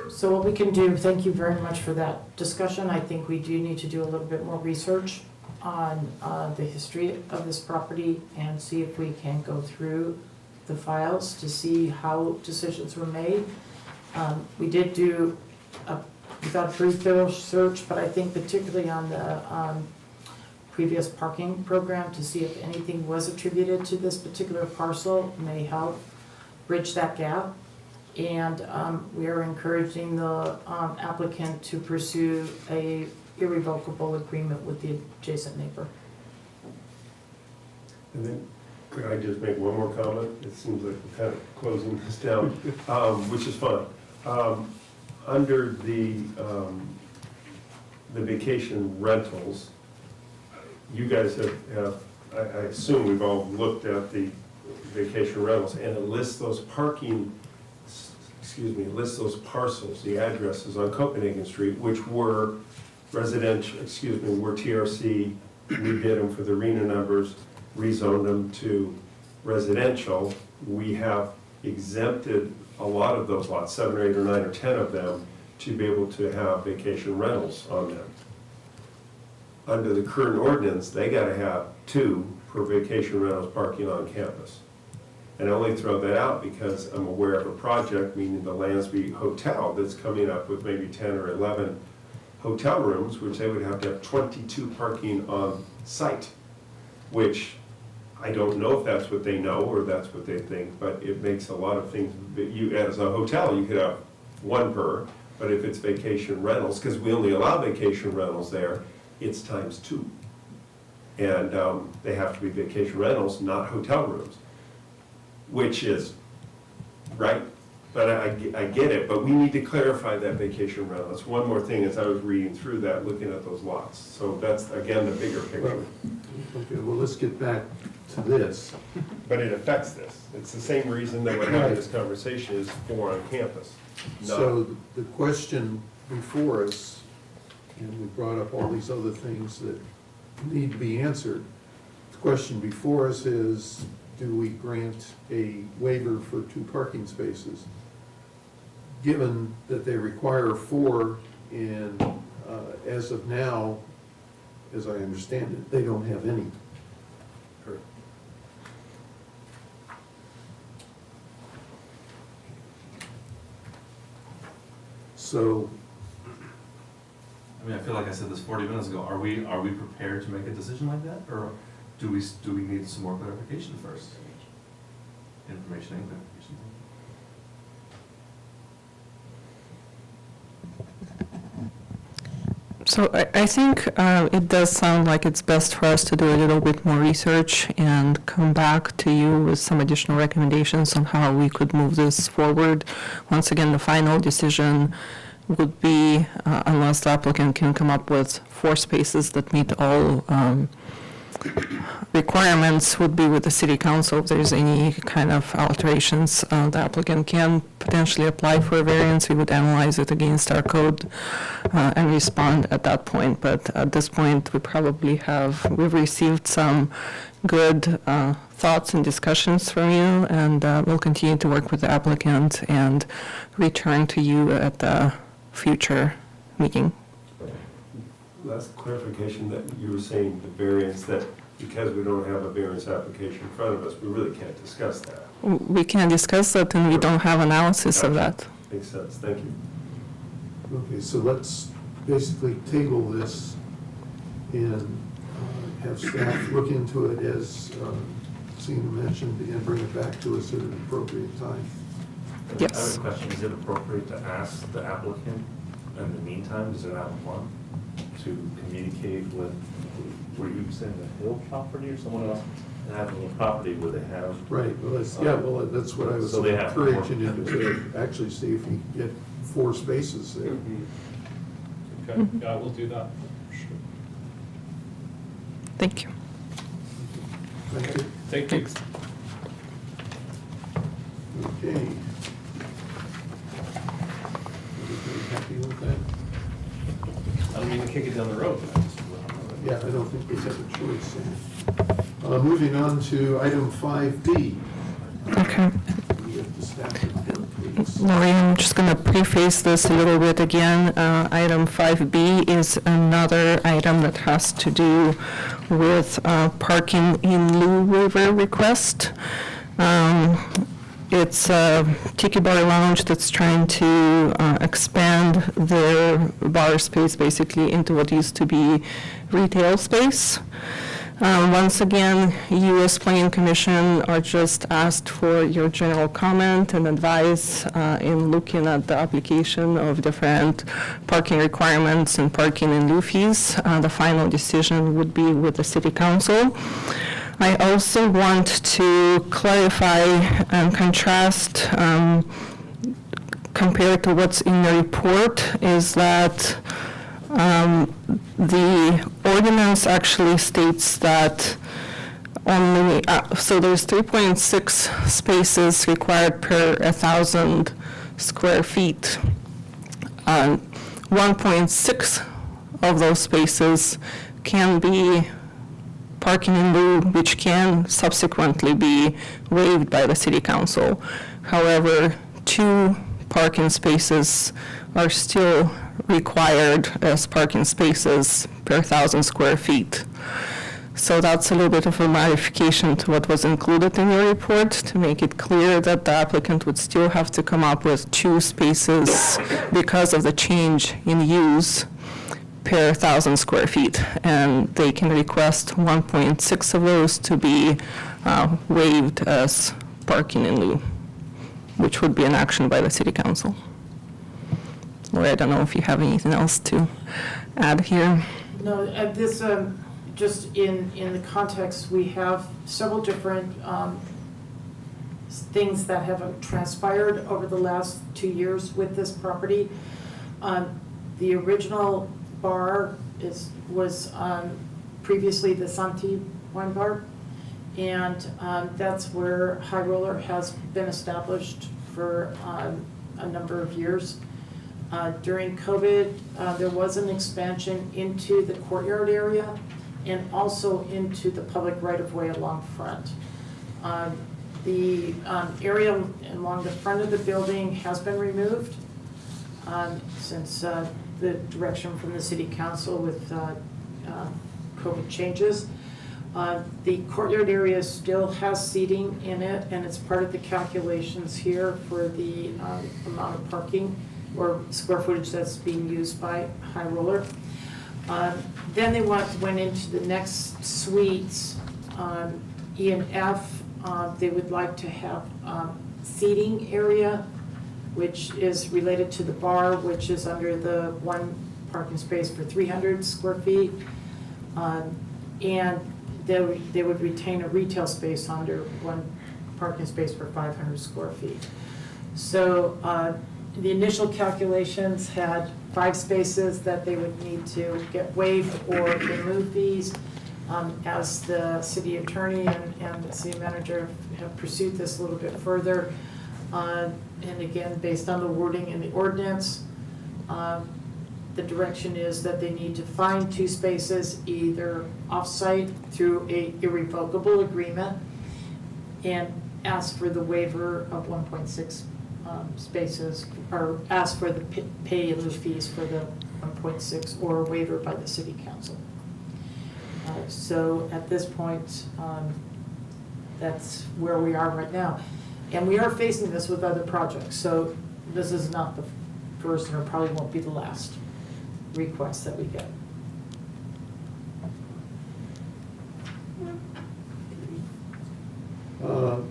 S5: So what we can do, thank you very much for that discussion. I think we do need to do a little bit more research on the history of this property and see if we can go through the files to see how decisions were made. We did do without a pretty thorough search, but I think particularly on the previous parking program to see if anything was attributed to this particular parcel may help bridge that gap. And we are encouraging the applicant to pursue a irrevocable agreement with the adjacent neighbor.
S4: And then, could I just make one more comment? It seems like we're kind of closing this down, which is fine. Under the vacation rentals, you guys have, I assume we've all looked at the vacation rentals, and it lists those lists those parcels, the addresses on Copenhagen Street, which were residential, were TRC. We did them for the RENA numbers, rezoned them to residential. We have exempted a lot of those lots, 7 or 8 or 9 or 10 of them, to be able to have vacation rentals on them. Under the current ordinance, they gotta have 2 per vacation rentals parking on campus. And I only throw that out because I'm aware of a project, meaning the Lansby Hotel, that's coming up with maybe 10 or 11 hotel rooms, which they would have to have 22 parking on site, which I don't know if that's what they know or that's what they think, but it makes a lot of things, that you, as a hotel, you could have 1 per, but if it's vacation rentals, because we only allow vacation rentals there, it's times 2. And they have to be vacation rentals, not hotel rooms, which is right, but I get it, but we need to clarify that vacation rental. That's one more thing as I was reading through that, looking at those lots. So that's, again, the bigger picture.
S1: Okay, well, let's get back to this.
S4: But it affects this. It's the same reason that we're having this conversation is for on campus.
S1: So the question before us, and we brought up all these other things that need to be answered. The question before us is, do we grant a waiver for 2 parking spaces? Given that they require 4, and as of now, as I understand it, they don't have any. So,
S6: I mean, I feel like I said this 40 minutes ago, are we prepared to make a decision like that? Or do we need some more clarification first? Information and clarification.
S2: So I think it does sound like it's best for us to do a little bit more research and come back to you with some additional recommendations on how we could move this forward. Once again, the final decision would be, unless the applicant can come up with 4 spaces that meet all requirements, would be with the city council. If there's any kind of alterations, the applicant can potentially apply for a variance. We would analyze it against our code and respond at that point. But at this point, we've received some good thoughts and discussions from you, and we'll continue to work with the applicant and return to you at the future meeting.
S4: Last clarification, that you were saying the variance, that because we don't have a variance application in front of us, we really can't discuss that.
S2: We can discuss that, and we don't have analysis of that.
S4: Makes sense, thank you.
S1: okay, so let's basically table this and have staff look into it as Sina mentioned, and bring it back to us at an appropriate time.
S2: Yes.
S10: I have a question, is it appropriate to ask the applicant, in the meantime, does it have one, to communicate with, were you saying the Hill property or someone else? They have a little property where they have.
S1: Right, well, that's what I was
S10: So they have
S1: encouraging you to actually see if you can get 4 spaces there.
S8: Okay, yeah, we'll do that, for sure.
S2: Thank you.
S1: Thank you.
S8: Thank you.
S1: Okay. Everybody happy with that?
S8: I don't mean to kick it down the road, but I just.
S1: Yeah, I don't think we have a choice. Moving on to item 5B.
S2: Okay.
S1: We have the staff report, please.
S2: Lori, I'm just going to preface this a little bit again. Item 5B is another item that has to do with parking in lieu waiver request. It's a Tiki Bar Lounge that's trying to expand their bar space basically into what used to be retail space. Once again, you as Planning Commission are just asked for your general comment and advice in looking at the application of different parking requirements and parking in lieu fees. The final decision would be with the City Council. I also want to clarify and contrast compared to what's in the report is that the ordinance actually states that only, so there's 3.6 spaces required per 1,000 square feet. 1.6 of those spaces can be parking in lieu, which can subsequently be waived by the City Council. However, 2 parking spaces are still required as parking spaces per 1,000 square feet. So that's a little bit of a modification to what was included in your report to make it clear that the applicant would still have to come up with 2 spaces because of the change in use per 1,000 square feet, and they can request 1.6 of those to be waived as parking in lieu, which would be an action by the City Council. Lori, I don't know if you have anything else to add here.
S5: No, this, just in the context, we have several different things that have transpired over the last 2 years with this property. The original bar was previously the Santi Wine Bar, and that's where High Roller has been established for a number of years. During COVID, there was an expansion into the courtyard area and also into the public right-of-way along front. The area along the front of the building has been removed since the direction from the City Council with COVID changes. The courtyard area still has seating in it, and it's part of the calculations here for the amount of parking or square footage that's being used by High Roller. Then they went into the next suites, E and F. They would like to have seating area, which is related to the bar, which is under the 1 parking space for 300 square feet. And they would retain a retail space under 1 parking space for 500 square feet. So the initial calculations had 5 spaces that they would need to get waived or remove these. As the city attorney and the city manager have pursued this a little bit further, and again, based on the wording in the ordinance, the direction is that they need to find 2 spaces either off-site through a irrevocable agreement and ask for the waiver of 1.6 spaces, or ask for the pay in lieu fees for the 1.6 or a waiver by the City Council. So at this point, that's where we are right now. And we are facing this with other projects, so this is not the first and it probably won't be the last request that we get.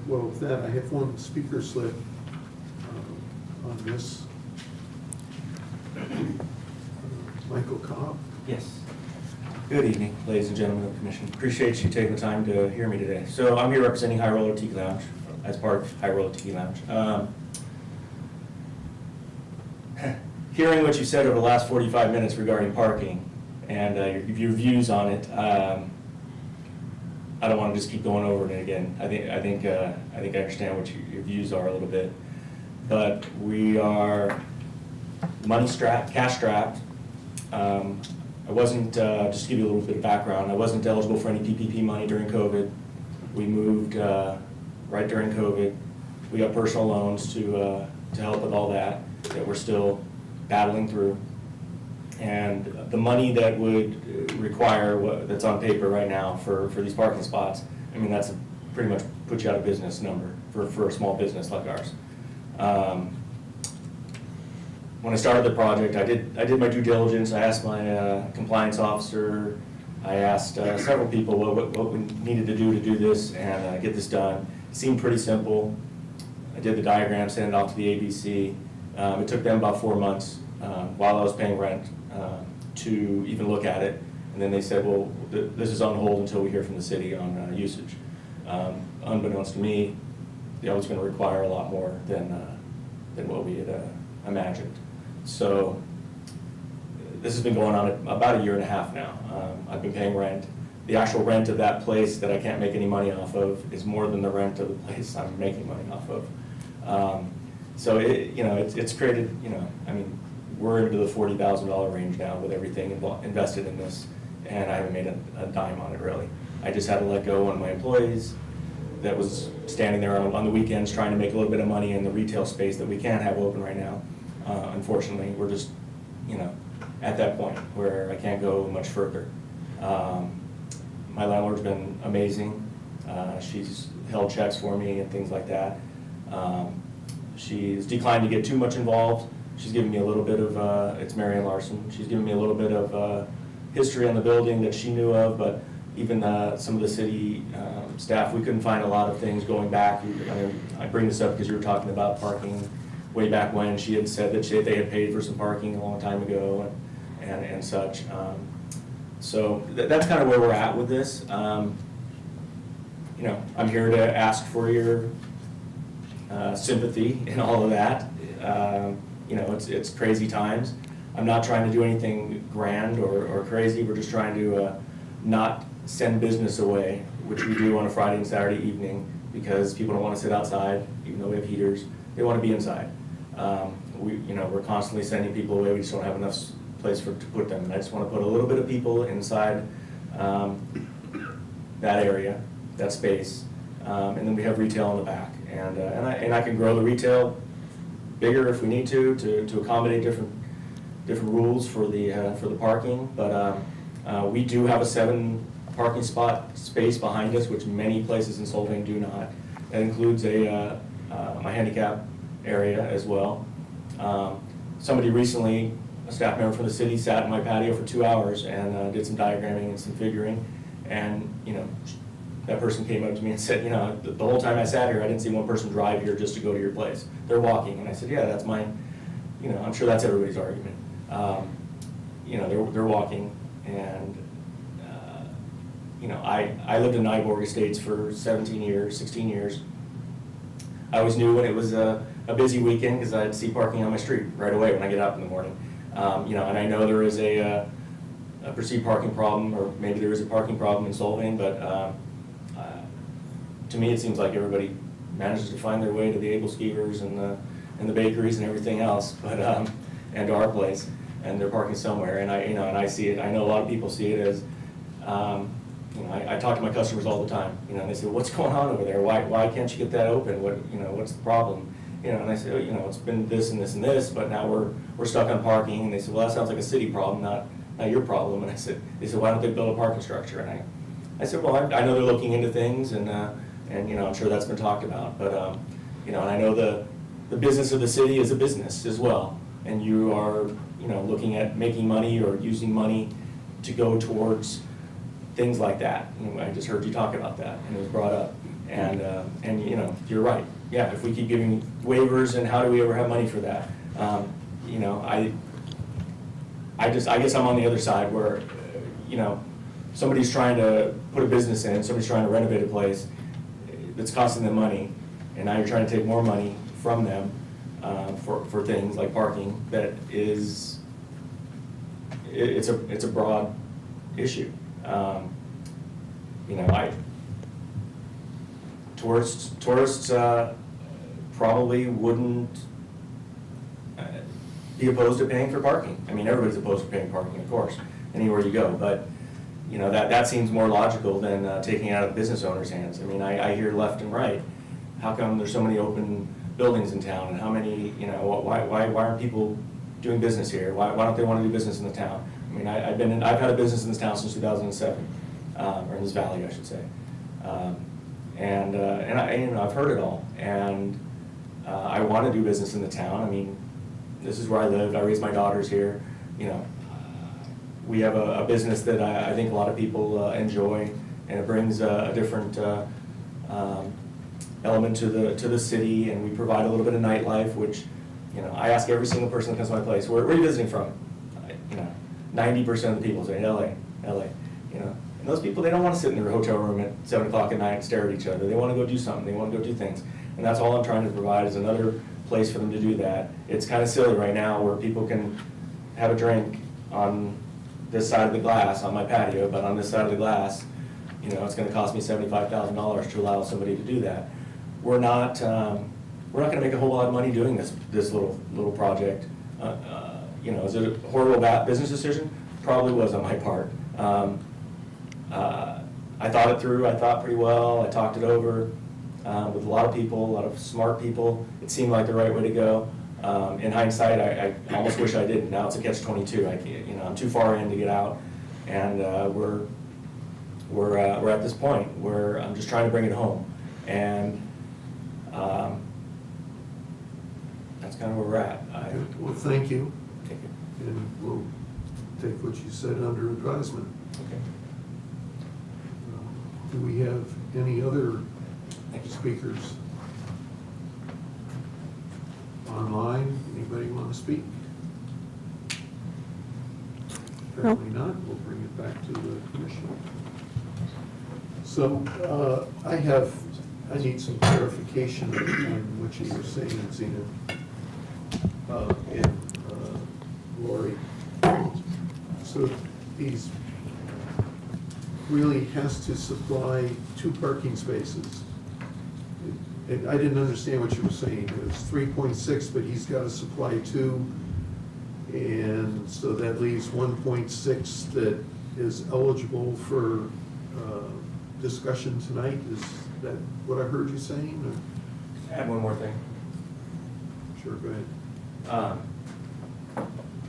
S1: Well, with that, I have 1 speaker slip on this. Michael Cobb.
S11: Yes. Good evening, ladies and gentlemen of the commission. Appreciate you taking the time to hear me today. So I'm here representing High Roller Tiki Lounge, as part of High Roller Tiki Lounge. Hearing what you said over the last 45 minutes regarding parking and your views on it, I don't want to just keep going over it again. I think I understand what your views are a little bit, but we are money strapped, cash strapped. I wasn't, just to give you a little bit of background, I wasn't eligible for any PPP money during COVID. We moved right during COVID. We got personal loans to help with all that we're still battling through. And the money that would require, that's on paper right now for these parking spots, I mean, that's pretty much put you out of business number for a small business like ours. When I started the project, I did my due diligence. I asked my compliance officer, I asked several people what we needed to do this and get this done. It seemed pretty simple. I did the diagram, sent it off to the ABC. It took them about 4 months while I was paying rent to even look at it. And then they said, well, this is on hold until we hear from the city on usage. Unbeknownst to me, that was going to require a lot more than what we had imagined. So this has been going on about 1.5 years now. I've been paying rent. The actual rent of that place that I can't make any money off of is more than the rent of the place I'm making money off of. So it's created, I mean, we're into the $40,000 range now with everything invested in this, and I haven't made a dime on it really. I just had to let go one of my employees that was standing there on the weekends trying to make a little bit of money in the retail space that we can't have open right now. Unfortunately, we're just, at that point where I can't go much further. My landlord's been amazing. She's held checks for me and things like that. She's declined to get too much involved. She's given me a little bit of, it's Marianne Larson, she's given me a little bit of history on the building that she knew of, but even some of the city staff, we couldn't find a lot of things going back. I bring this up because you were talking about parking way back when. She had said that they had paid for some parking a long time ago and such. So that's kind of where we're at with this. I'm here to ask for your sympathy and all of that. It's crazy times. I'm not trying to do anything grand or crazy. We're just trying to not send business away, which we do on a Friday and Saturday evening, because people don't want to sit outside, even though we have heaters. They want to be inside. We're constantly sending people away. We just don't have enough place to put them. And I just want to put a little bit of people inside that area, that space, and then we have retail in the back. And I can grow the retail bigger if we need to accommodate different rules for the parking. But we do have a 7 parking spot space behind us, which many places in Solvang do not. That includes my handicap area as well. Somebody recently, a staff member from the city, sat in my patio for 2 hours and did some diagramming and some figuring. And that person came up to me and said, the whole time I sat here, I didn't see one person drive here just to go to your place. They're walking. And I said, yeah, that's my, I'm sure that's everybody's argument. They're walking. And, I lived in Nyborg Estates for 16 years. I always knew when it was a busy weekend because I'd see parking on my street right away when I get up in the morning. And I know there is a perceived parking problem, or maybe there is a parking problem in Solvang, but to me it seems like everybody manages to find their way to the able skiers and the bakeries and everything else, but and to our place, and they're parking somewhere. And I see it. I know a lot of people see it as I talk to my customers all the time. And they say, "What's going on over there? Why can't you get that open? What's the problem?" And I say, it's been this and this and this, but now we're stuck on parking. And they said, well, that sounds like a city problem, not your problem. And they said, why don't they build a parking structure? And I said, well, I know they're looking into things, and I'm sure that's been talked about. But and I know the business of the city is a business as well, and you are looking at making money or using money to go towards things like that. I just heard you talk about that, and it was brought up. And you're right. Yeah, if we keep giving waivers, and how do we ever have money for that? I guess I'm on the other side where, somebody's trying to put a business in, somebody's trying to renovate a place that's costing them money, and now you're trying to take more money from them for things like parking. That is, it's a broad issue. Tourists probably wouldn't be opposed to paying for parking. I mean, everybody's opposed to paying parking, of course, anywhere you go, but, you know, that seems more logical than taking it out of the business owner's hands. I mean, I hear left and right, how come there's so many open buildings in town, and how many, you know, why aren't people doing business here? Why don't they want to do business in the town? I mean, I've had a business in this town since 2007, or in this valley, I should say. And I, you know, I've heard it all, and I want to do business in the town. I mean, this is where I live, I raised my daughters here, you know. We have a business that I think a lot of people enjoy, and it brings a different element to the city, and we provide a little bit of nightlife, which, you know, I ask every single person that comes to my place, where are you visiting from? You know, 90% of the people say LA, you know. And those people, they don't want to sit in their hotel room at 7 o'clock at night and stare at each other. They want to go do something, they want to go do things. And that's all I'm trying to provide, is another place for them to do that. It's kind of silly right now where people can have a drink on this side of the glass on my patio, but on this side of the glass, you know, it's going to cost me $75,000 to allow somebody to do that. We're not going to make a whole lot of money doing this little project. You know, is it a horrible business decision? Probably was on my part. I thought it through. I thought pretty well. I talked it over with a lot of people, a lot of smart people. It seemed like the right way to go. In hindsight, I almost wish I didn't. Now it's a catch-22. You know, I'm too far in to get out, and we're at this point where I'm just trying to bring it home, and that's kind of where we're at.
S1: Well, thank you,
S11: Thank you.
S1: and we'll take what you said under advisement.
S11: Okay.
S1: Do we have any other speakers online? Anybody want to speak? Apparently not. We'll bring it back to the commission. So I need some clarification on what you were saying, Zena, and Lori. So these really has to supply 2 parking spaces. And I didn't understand what you were saying. It was 3.6, but he's got to supply 2. And so that leaves 1.6 that is eligible for discussion tonight. Is that what I heard you saying? Or?
S11: Add one more thing.
S1: Sure, go ahead.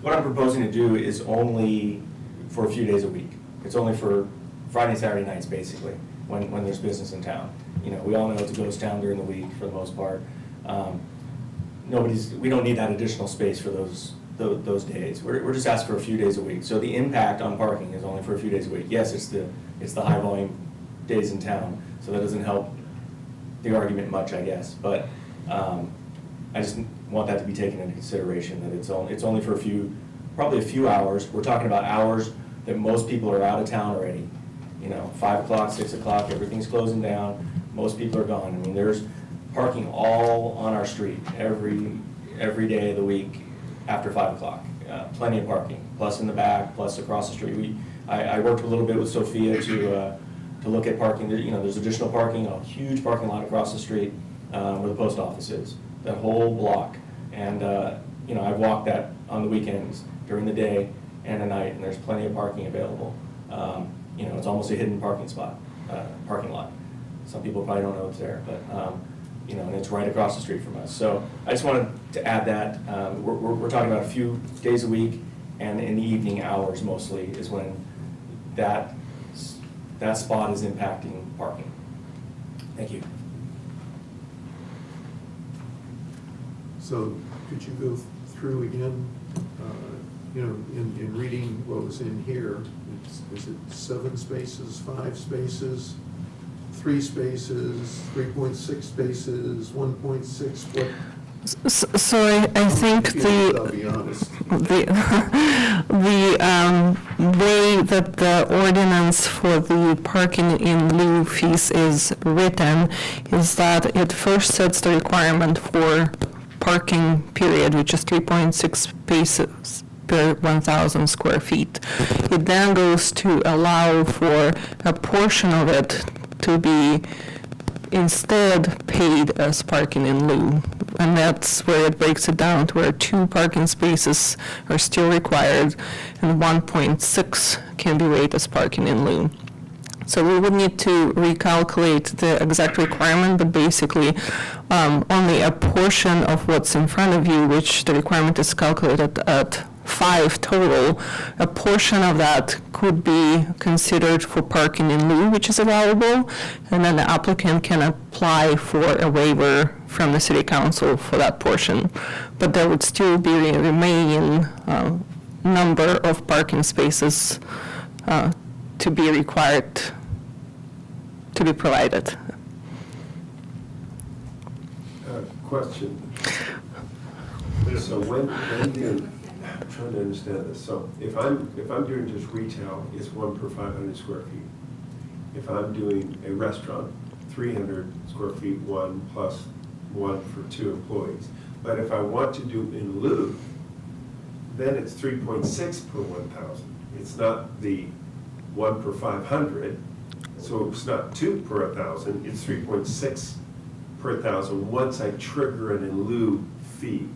S11: What I'm proposing to do is only for a few days a week. It's only for Friday and Saturday nights, basically, when there's business in town. You know, we all know it's a ghost town during the week for the most part. We don't need that additional space for those days. We're just asking for a few days a week. So the impact on parking is only for a few days a week. Yes, it's the high volume days in town, so that doesn't help the argument much, I guess. But I just want that to be taken into consideration, that it's only for probably a few hours. We're talking about hours that most people are out of town already. You know, 5 o'clock, 6 o'clock, everything's closing down. Most people are gone. I mean, there's parking all on our street every day of the week after 5 o'clock. Plenty of parking, plus in the back, plus across the street. I worked a little bit with Sophia to look at parking. You know, there's additional parking, a huge parking lot across the street where the post office is, that whole block. And you know, I've walked that on the weekends during the day and at night, and there's plenty of parking available. You know, it's almost a hidden parking lot. Some people probably don't know it's there, but you know, and it's right across the street from us. So I just wanted to add that. We're talking about a few days a week, and in the evening hours mostly is when that spot is impacting parking. Thank you.
S1: So could you go through again, you know, in reading what was in here, is it 7 spaces, 5 spaces, 3 spaces, 3.6 spaces, 1.6, what?
S2: So I think
S1: I'll be honest.
S2: the way that the ordinance for the parking in lieu fees is written is that it first sets the requirement for parking period, which is 3.6 spaces per 1,000 square feet. It then goes to allow for a portion of it to be instead paid as parking in lieu. And that's where it breaks it down to where 2 parking spaces are still required and 1.6 can be rated as parking in lieu. So we would need to recalculate the exact requirement, but basically only a portion of what's in front of you, which the requirement is calculated at 5 total, a portion of that could be considered for parking in lieu, which is allowable, and then the applicant can apply for a waiver from the city council for that portion. But there would still be a remaining number of parking spaces to be required to be provided.
S4: Question. So when do, I'm trying to understand this. So if I'm doing just retail, it's 1 per 500 square feet. If I'm doing a restaurant, 300 square feet, 1 plus 1 for 2 employees. But if I want to do in lieu, then it's 3.6 per 1,000. It's not the 1 per 500, so it's not 2 per 1,000, it's 3.6 per 1,000 once I trigger an in lieu fee,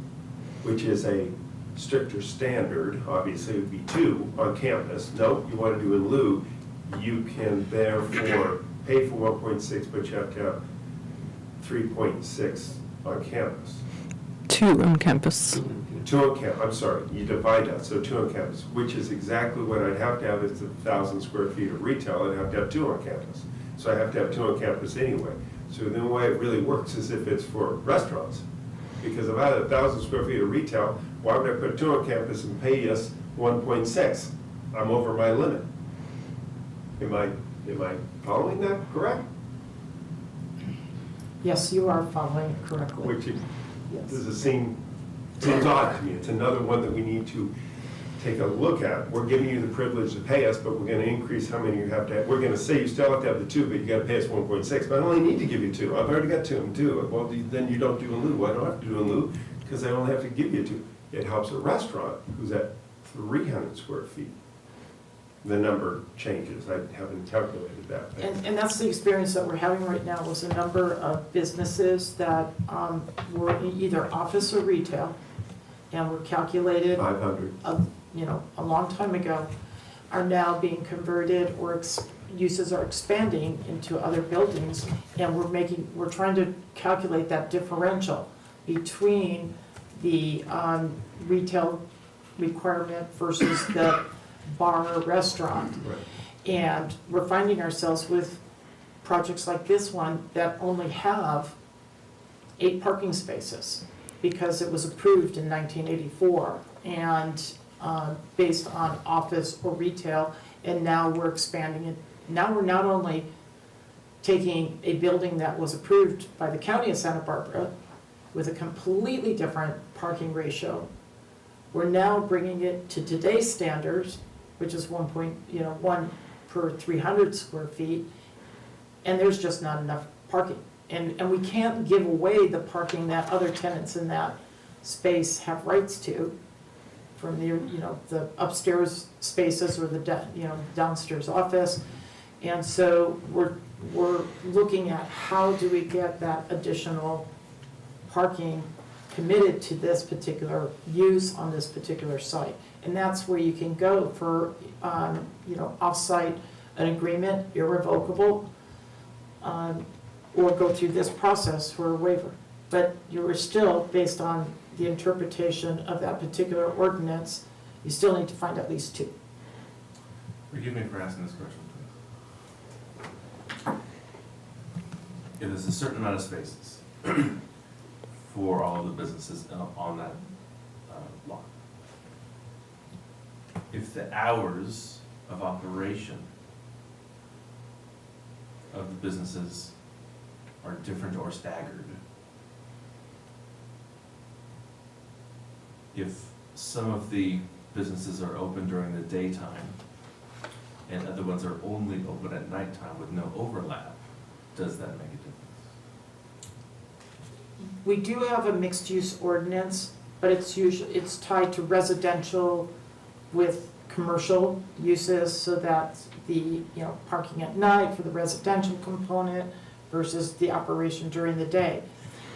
S4: which is a stricter standard. Obviously, it would be 2 on campus. No, you want to do in lieu, you can therefore pay for 1.6, but you have to have 3.6 on campus.
S2: 2 on campus.
S4: 2 on campus, I'm sorry, you divide that, so 2 on campus, which is exactly what I'd have to have. It's 1,000 square feet of retail, I'd have to have 2 on campus. So I have to have 2 on campus anyway. So the way it really works is if it's for restaurants. Because if I had 1,000 square feet of retail, why would I put 2 on campus and pay us 1.6? I'm over my limit. Am I following that correct?
S5: Yes, you are following it correctly.
S4: Which
S5: Yes.
S4: does it seems odd to me. It's another one that we need to take a look at. We're giving you the privilege to pay us, but we're gonna increase how many you have to have. We're gonna say you still have to have the 2, but you gotta pay us 1.6, but I only need to give you 2. I've already got 2 and 2. Well, then you don't do in lieu. Well, I don't have to do in lieu because I only have to give you 2. It helps a restaurant who's at 300 square feet. The number changes. I haven't calculated that.
S5: And that's the experience that we're having right now, was a number of businesses that were either office or retail, and were calculated
S4: 500.
S5: A long time ago, are now being converted, or uses are expanding into other buildings, and we're trying to calculate that differential between the retail requirement versus the bar or restaurant.
S4: Right.
S5: And we're finding ourselves with projects like this one that only have 8 parking spaces because it was approved in 1984 and based on office or retail, and now we're expanding it. Now we're not only taking a building that was approved by the county of Santa Barbara with a completely different parking ratio, we're now bringing it to today's standards, which is 1 per 300 square feet, and there's just not enough parking. And we can't give away the parking that other tenants in that space have rights to, from the upstairs spaces or the downstairs office. And so we're looking at how do we get that additional parking committed to this particular use on this particular site. And that's where you can go for, off-site, an agreement, irrevocable, or go through this process for a waiver. But you are still, based on the interpretation of that particular ordinance, you still need to find at least 2.
S6: Forgive me for asking this question, please. If there's a certain amount of spaces for all of the businesses on that lot, if the hours of operation of the businesses are different or staggered, if some of the businesses are open during the daytime and other ones are only open at nighttime with no overlap, does that make a difference?
S5: We do have a mixed-use ordinance, but it's tied to residential with commercial uses, so that the, parking at night for the residential component versus the operation during the day.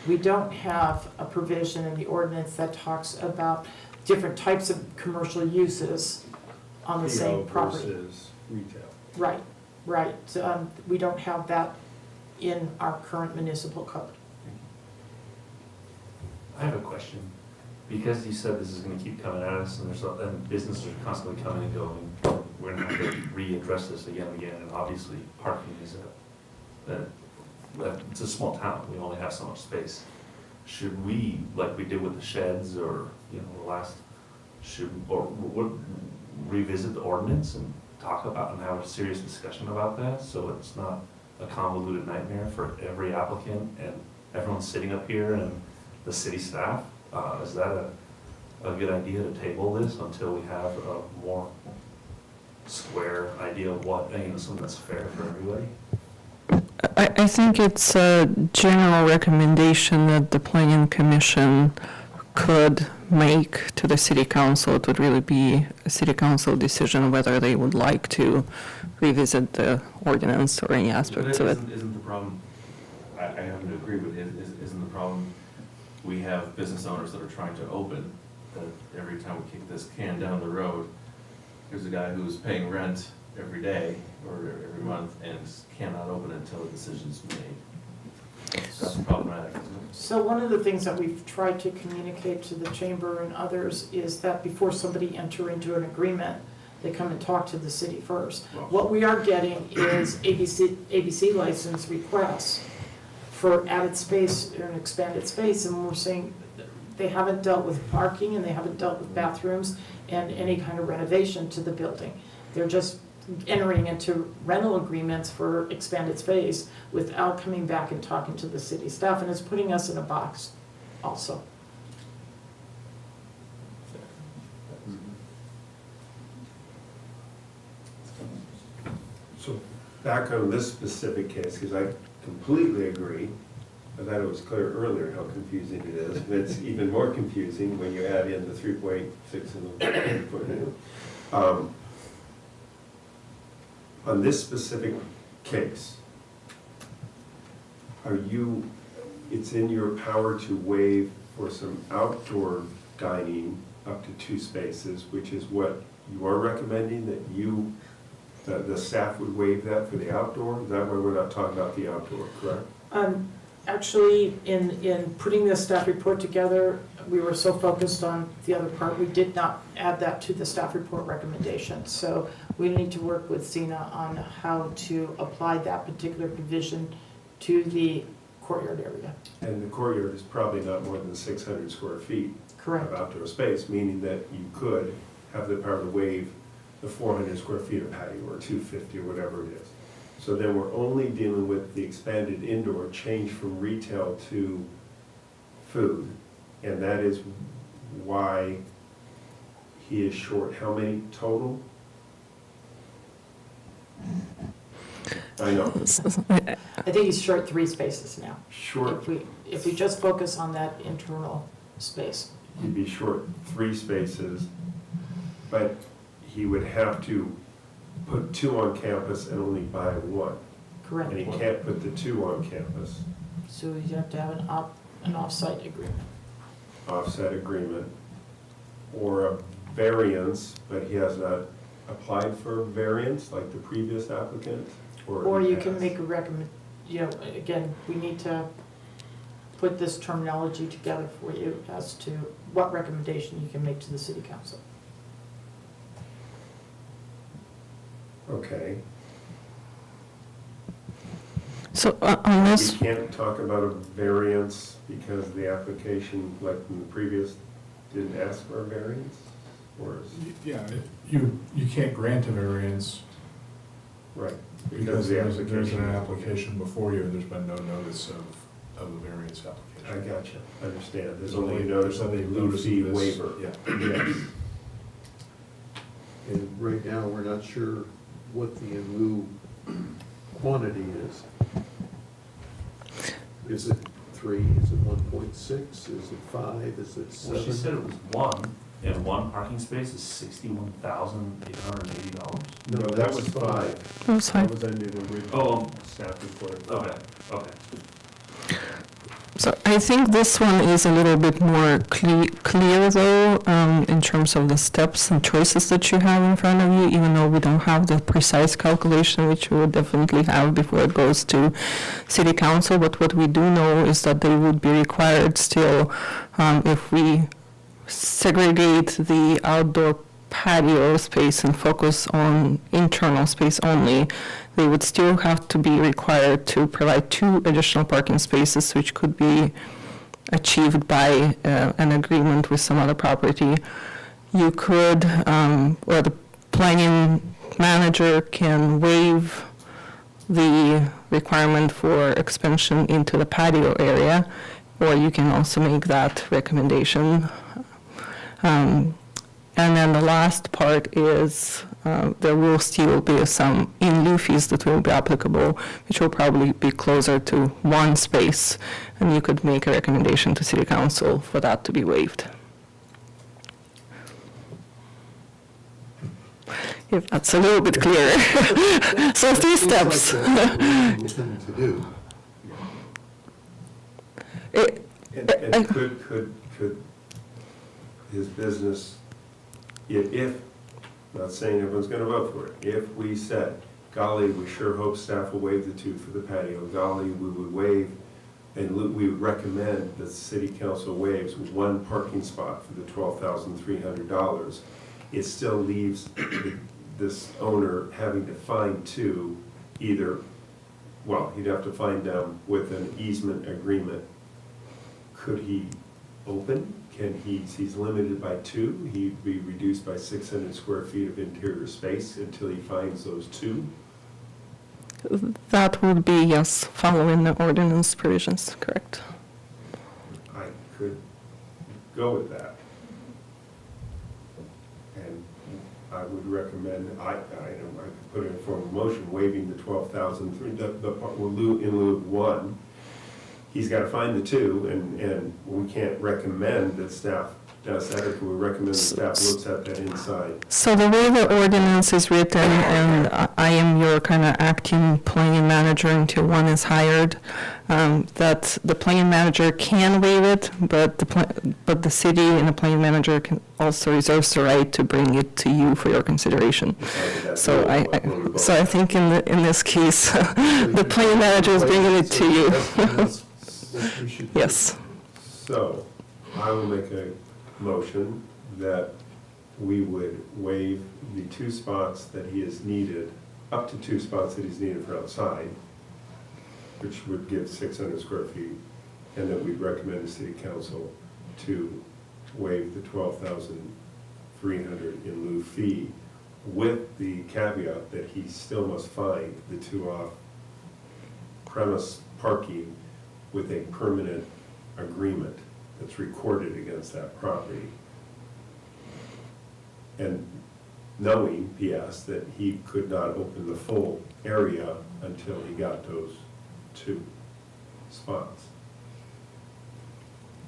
S5: We don't have a provision in the ordinance that talks about different types of commercial uses on the same
S4: PO
S5: property.
S4: versus retail.
S5: Right, right. We don't have that in our current municipal code.
S10: I have a question. Because you said this is gonna keep coming at us, and and businesses are constantly coming and going, we're gonna have to readdress this again and again, and obviously parking is it's a small town, we only have so much space. Should we, like we did with the sheds, or, the last, revisit the ordinance and talk about, and have a serious discussion about that, so it's not a convoluted nightmare for every applicant, and everyone sitting up here, and the city staff? Is that a good idea to table this until we have a more square idea of what, something that's fair for everybody?
S2: I think it's a general recommendation that the planning commission could make to the city council. It would really be a city council decision whether they would like to revisit the ordinance or any aspects of it.
S6: Isn't the problem, I happen to agree with it, isn't the problem, we have business owners that are trying to open, that every time we kick this can down the road, there's a guy who's paying rent every day or every month and cannot open until a decision's made. That's problematic, isn't it?
S5: So one of the things that we've tried to communicate to the chamber and others is that before somebody enter into an agreement, they come and talk to the city first. What we are getting is ABC license requests for added space or an expanded space, and we're saying they haven't dealt with parking and they haven't dealt with bathrooms and any kind of renovation to the building. They're just entering into rental agreements for expanded space without coming back and talking to the city staff, and it's putting us in a box also.
S4: So back on this specific case, because I completely agree, I thought it was clear earlier how confusing it is, but it's even more confusing when you add in the 3.6 and the 3.2. On this specific case, it's in your power to waive for some outdoor dining up to 2 spaces, which is what you are recommending, that the staff would waive that for the outdoor? Is that why we're not talking about the outdoor, correct?
S5: Actually, in putting this staff report together, we were so focused on the other part, we did not add that to the staff report recommendation. So we need to work with Sina on how to apply that particular provision to the courtyard area.
S4: And the courtyard is probably not more than 600 square feet
S5: Correct.
S4: of outdoor space, meaning that you could have the power to waive the 400 square feet of patio or 250 or whatever it is. So then we're only dealing with the expanded indoor change from retail to food. And that is why he is short. How many total? I know.
S5: I think he's short 3 spaces now.
S4: Short,
S5: If we just focus on that internal space.
S4: he'd be short 3 spaces, but he would have to put 2 on campus and only buy 1.
S5: Correct.
S4: And he can't put the 2 on campus.
S5: So you have to have an off-site agreement.
S4: Offset agreement, or a variance, but he has not applied for a variance like the previous applicant?
S5: Or
S4: he
S5: you can
S4: has?
S5: make a again, we need to put this terminology together for you as to what recommendation you can make to the city council.
S4: Okay.
S2: So on
S4: We
S2: this,
S4: can't talk about a variance because the application, like in the previous, didn't ask for a variance? Or is,
S7: Yeah, you can't grant a variance
S4: right,
S7: because
S4: the
S7: there's an
S4: application.
S7: application before you and there's been no notice of a variance
S4: I
S7: application.
S4: gotcha, understand. There's only a notice of the
S7: There's only
S4: lieu
S7: notice of
S4: fee
S7: this.
S4: waiver.
S7: Yeah.
S4: Yes.
S1: And right now, we're not sure what the in lieu quantity is. Is it 3, is it 1.6, is it 5, is it 7?
S10: Well, she said it was 1, And one parking space is $61,880?
S4: No, that was five.
S2: That's fine.
S4: That was under the original
S10: Oh,
S4: staff report.
S10: okay, okay.
S2: So I think this one is a little bit more clear though, in terms of the steps and choices that you have in front of you, even though we don't have the precise calculation, which we would definitely have before it goes to city council. But what we do know is that they would be required still, if we segregate the outdoor patio space and focus on internal space only, they would still have to be required to provide 2 additional parking spaces, which could be achieved by an agreement with some other property. You could, or the planning manager can waive the requirement for expansion into the patio area, or you can also make that recommendation. And then the last part is there will still be some in lieu fees that will be applicable, which will probably be closer to 1 space, and you could make a recommendation to city council for that to be waived. If that's a little bit clearer. So 3 steps.
S1: Seems like a reasonable thing to do.
S4: And could his business, if, not saying everyone's gonna vote for it, if we said, golly, we sure hope staff will waive the 2 for the patio, golly, we would waive, and we would recommend that the city council waives 1 parking spot for the $12,300, it still leaves this owner having to find 2, either, well, he'd have to find them with an easement agreement. Could he open? He's limited by 2, he'd be reduced by 600 square feet of interior space until he finds those 2.
S2: That would be, yes, following the ordinance provisions, correct.
S4: I could go with that. And I would recommend, I could put it in form of motion, waiving the 12,003, the part, in lieu of 1. He's got to find the 2, and we can't recommend that staff does that, or can we recommend that staff looks at that inside?
S2: So the way the ordinance is written, and I am your kind of acting planning manager until 1 is hired, that the planning manager can waive it, but the city and the planning manager can also reserves the right to bring it to you for your consideration. So I think in this case, the planning manager is bringing it to you.
S1: That's what we should do.
S2: Yes.
S4: So, I will make a motion that we would waive the 2 spots that he has needed, up to 2 spots that he's needed for outside, which would give 600 square feet, and that we'd recommend the city council to waive the $12,300 in lieu fee, with the caveat that he still must find the 2 off-premise parking with a permanent agreement that's recorded against that property. And knowing, P.S., that he could not open the full area until he got those 2 spots.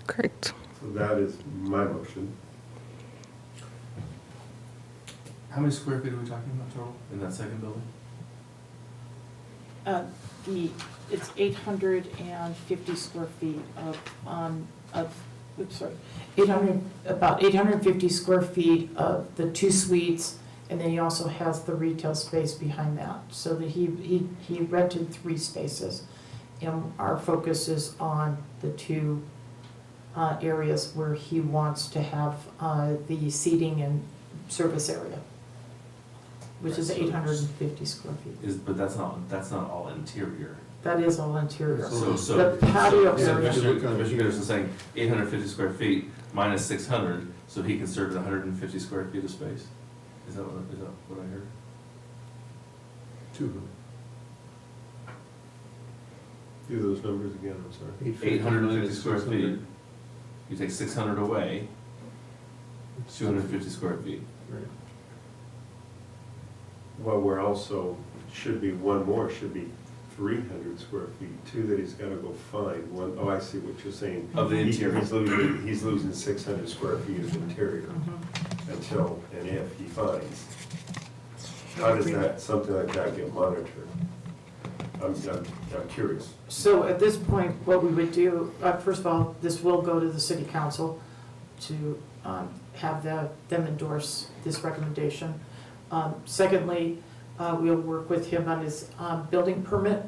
S2: Correct.
S4: So that is my motion.
S6: How many square feet are we talking about total in that second building?
S5: It's 850 square feet about 850 square feet of the 2 suites, and then he also has the retail space behind that. So that he rented 3 spaces. And our focus is on the 2 areas where he wants to have the seating and service area, which is 850 square feet.
S6: But that's not all interior.
S5: That is all interior.
S6: So
S5: The patio
S6: So
S5: area,
S6: Mr. Peterson's saying 850 square feet minus 600, so he can serve 150 square feet of space? Is that what I heard?
S1: 2.
S4: Do those numbers again, I'm sorry.
S6: 850 square feet. You take 600 away, 250 square feet.
S1: Right.
S4: Well, we're also, should be 1 more, should be 300 square feet, two that he's gotta go find, one, oh, I see what you're saying.
S6: Of the interior.
S4: He's losing 600 square feet of interior
S5: Mhm.
S4: until and if he finds. How does that, something like that get monitored? I'm curious.
S5: So at this point, what we would do, first of all, this will go to the city council to have them endorse this recommendation. Secondly, we'll work with him on his building permit,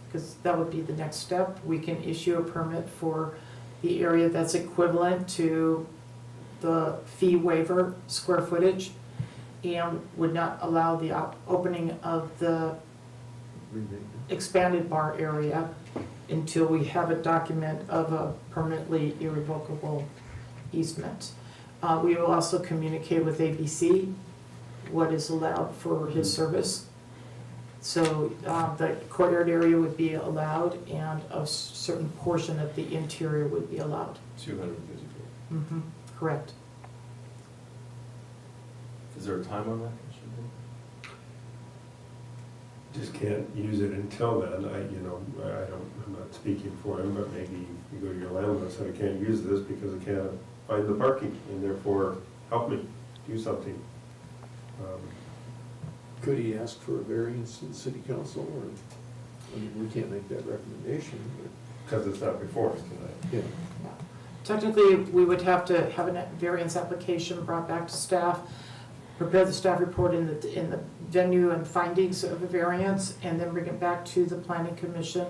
S5: because that would be the next step. We can issue a permit for the area that's equivalent to the fee waiver square footage, and would not allow the opening of the expanded bar area until we have a document of a permanently irrevocable easement. We will also communicate with ABC what is allowed for his service. So the courtyard area would be allowed, and a certain portion of the interior would be allowed.
S6: 250 feet.
S5: Mhm, correct.
S6: Is there a time on that?
S4: Just can't use it until then. I'm not speaking for him, but maybe you go to your landlord and say, I can't use this because I can't find the parking, and therefore help me do something.
S1: Could he ask for a variance in the city council, or, I mean, we can't make that recommendation,
S4: Because it's not before us tonight.
S1: but, yeah.
S5: Technically, we would have to have a variance application brought back to staff, prepare the staff report in the venue and findings of a variance, and then bring it back to the planning commission,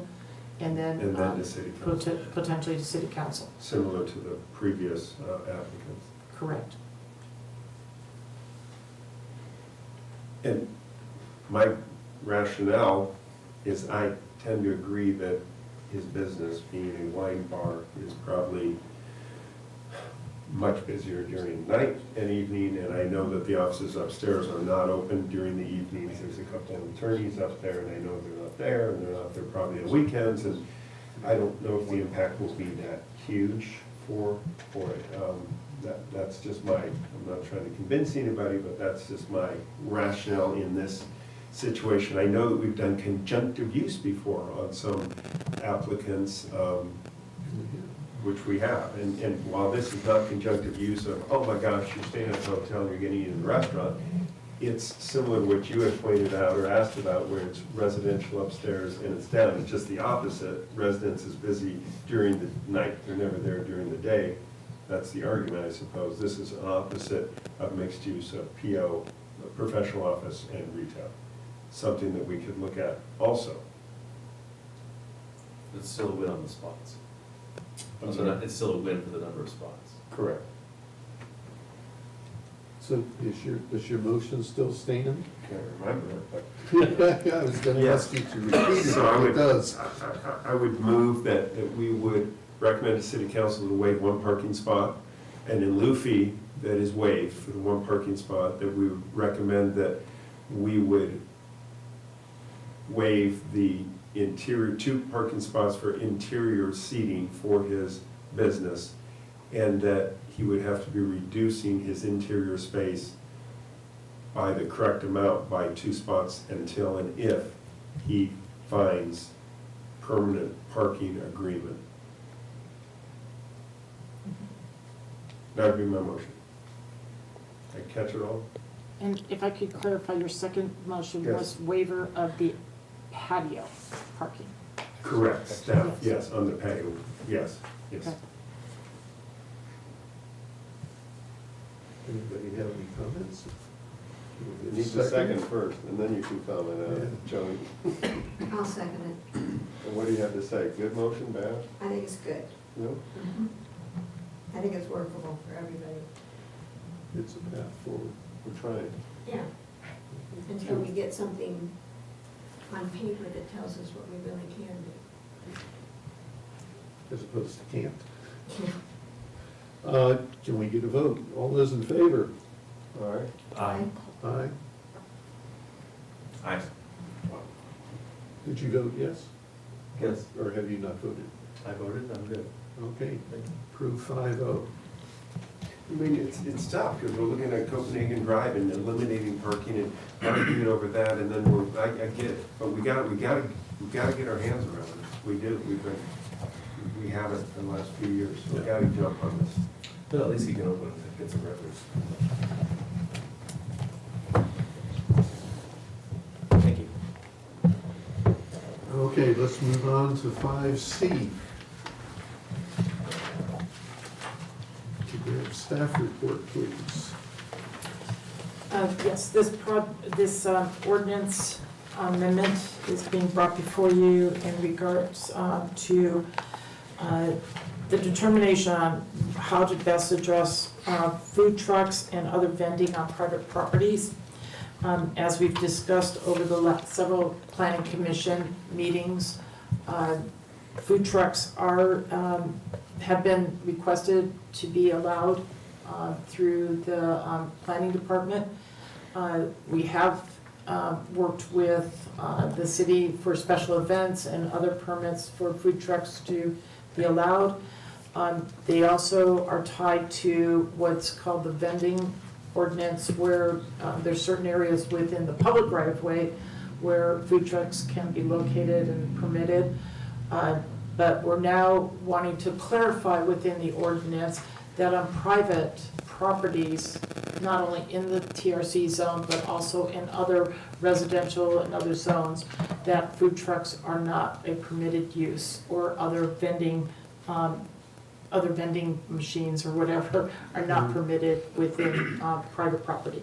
S5: and then
S4: And then to city council,
S5: potentially to city council.
S4: similar to the previous applicants.
S5: Correct.
S4: And my rationale is I tend to agree that his business, being a wine bar, is probably much busier during night and evening, and I know that the offices upstairs are not open during the evenings. There's a couple of attorneys up there, and I know they're not there, and they're not there probably on weekends, and I don't know if the impact will be that huge for it. That's just I'm not trying to convince anybody, but that's just my rationale in this situation. I know that we've done conjunctive use before on some applicants, which we have. And while this is not conjunctive use of, oh my gosh, you're staying at a hotel and you're getting in a restaurant, it's similar to what you had pointed out or asked about, where it's residential upstairs and it's down. It's just the opposite. Residence is busy during the night. They're never there during the day. That's the argument, I suppose. This is an opposite of mixed use of PO, professional office, and retail. Something that we could look at also.
S6: It's still a win on the spots.
S4: I'm sorry?
S6: It's still a win for the number of spots.
S4: Correct.
S1: So does your motion still stand?
S4: Can't remember it, but.
S1: I was gonna
S4: Yes.
S1: ask you to repeat it,
S4: So I
S1: but
S4: would,
S1: it does.
S4: I would move that we would recommend to city council to waive one parking spot, and in lieu fee that is waived for the one parking spot, that we would recommend that we would waive the interior, 2 parking spots for interior seating for his business, and that he would have to be reducing his interior space by the correct amount by 2 spots until and if he finds permanent parking agreement. That would be my motion. Did I catch it all?
S5: And if I could clarify, your second motion
S4: Yes.
S5: was waiver of the patio parking.
S4: Correct, staff, yes, on the patio, yes, yes.
S5: Okay.
S1: Anybody have any comments?
S12: You need a second first, and then you can comment on it, Joey.
S3: I'll second it.
S12: And what do you have to say? Good motion, bad?
S3: I think it's good.
S12: No?
S3: I think it's workable for everybody.
S1: It's a path forward.
S12: We're trying.
S3: Yeah. Until we get something on paper that tells us what we really can do.
S1: As opposed to can't. Can we get a vote? All those in favor?
S12: All right.
S3: Aye.
S1: Aye.
S6: Aye.
S1: Did you vote yes?
S6: Yes.
S1: Or have you not voted?
S6: I voted, I'm good.
S1: Okay, approved 5-0.
S4: I mean, it's tough, because we're looking at Copenhagen Drive and eliminating parking and arguing over that, and then I get it, but we gotta we've got to get our hands around it. We do, we haven't in the last few years, so we've got to jump on this.
S6: But at least he can open it and get some records.
S11: Thank you.
S1: Okay, let's move on to 5C. Could we have staff report, please?
S5: Yes, this ordinance amendment is being brought before you in regards to the determination on how to best address food trucks and other vending on private properties. As we've discussed over the several planning commission meetings, food trucks have been requested to be allowed through the planning department. We have worked with the city for special events and other permits for food trucks to be allowed. They also are tied to what's called the vending ordinance, where there's certain areas within the public right-of-way where food trucks can be located and permitted. But we're now wanting to clarify within the ordinance that on private properties, not only in the TRC zone, but also in other residential and other zones, that food trucks are not a permitted use, or other vending machines or whatever are not permitted within private property.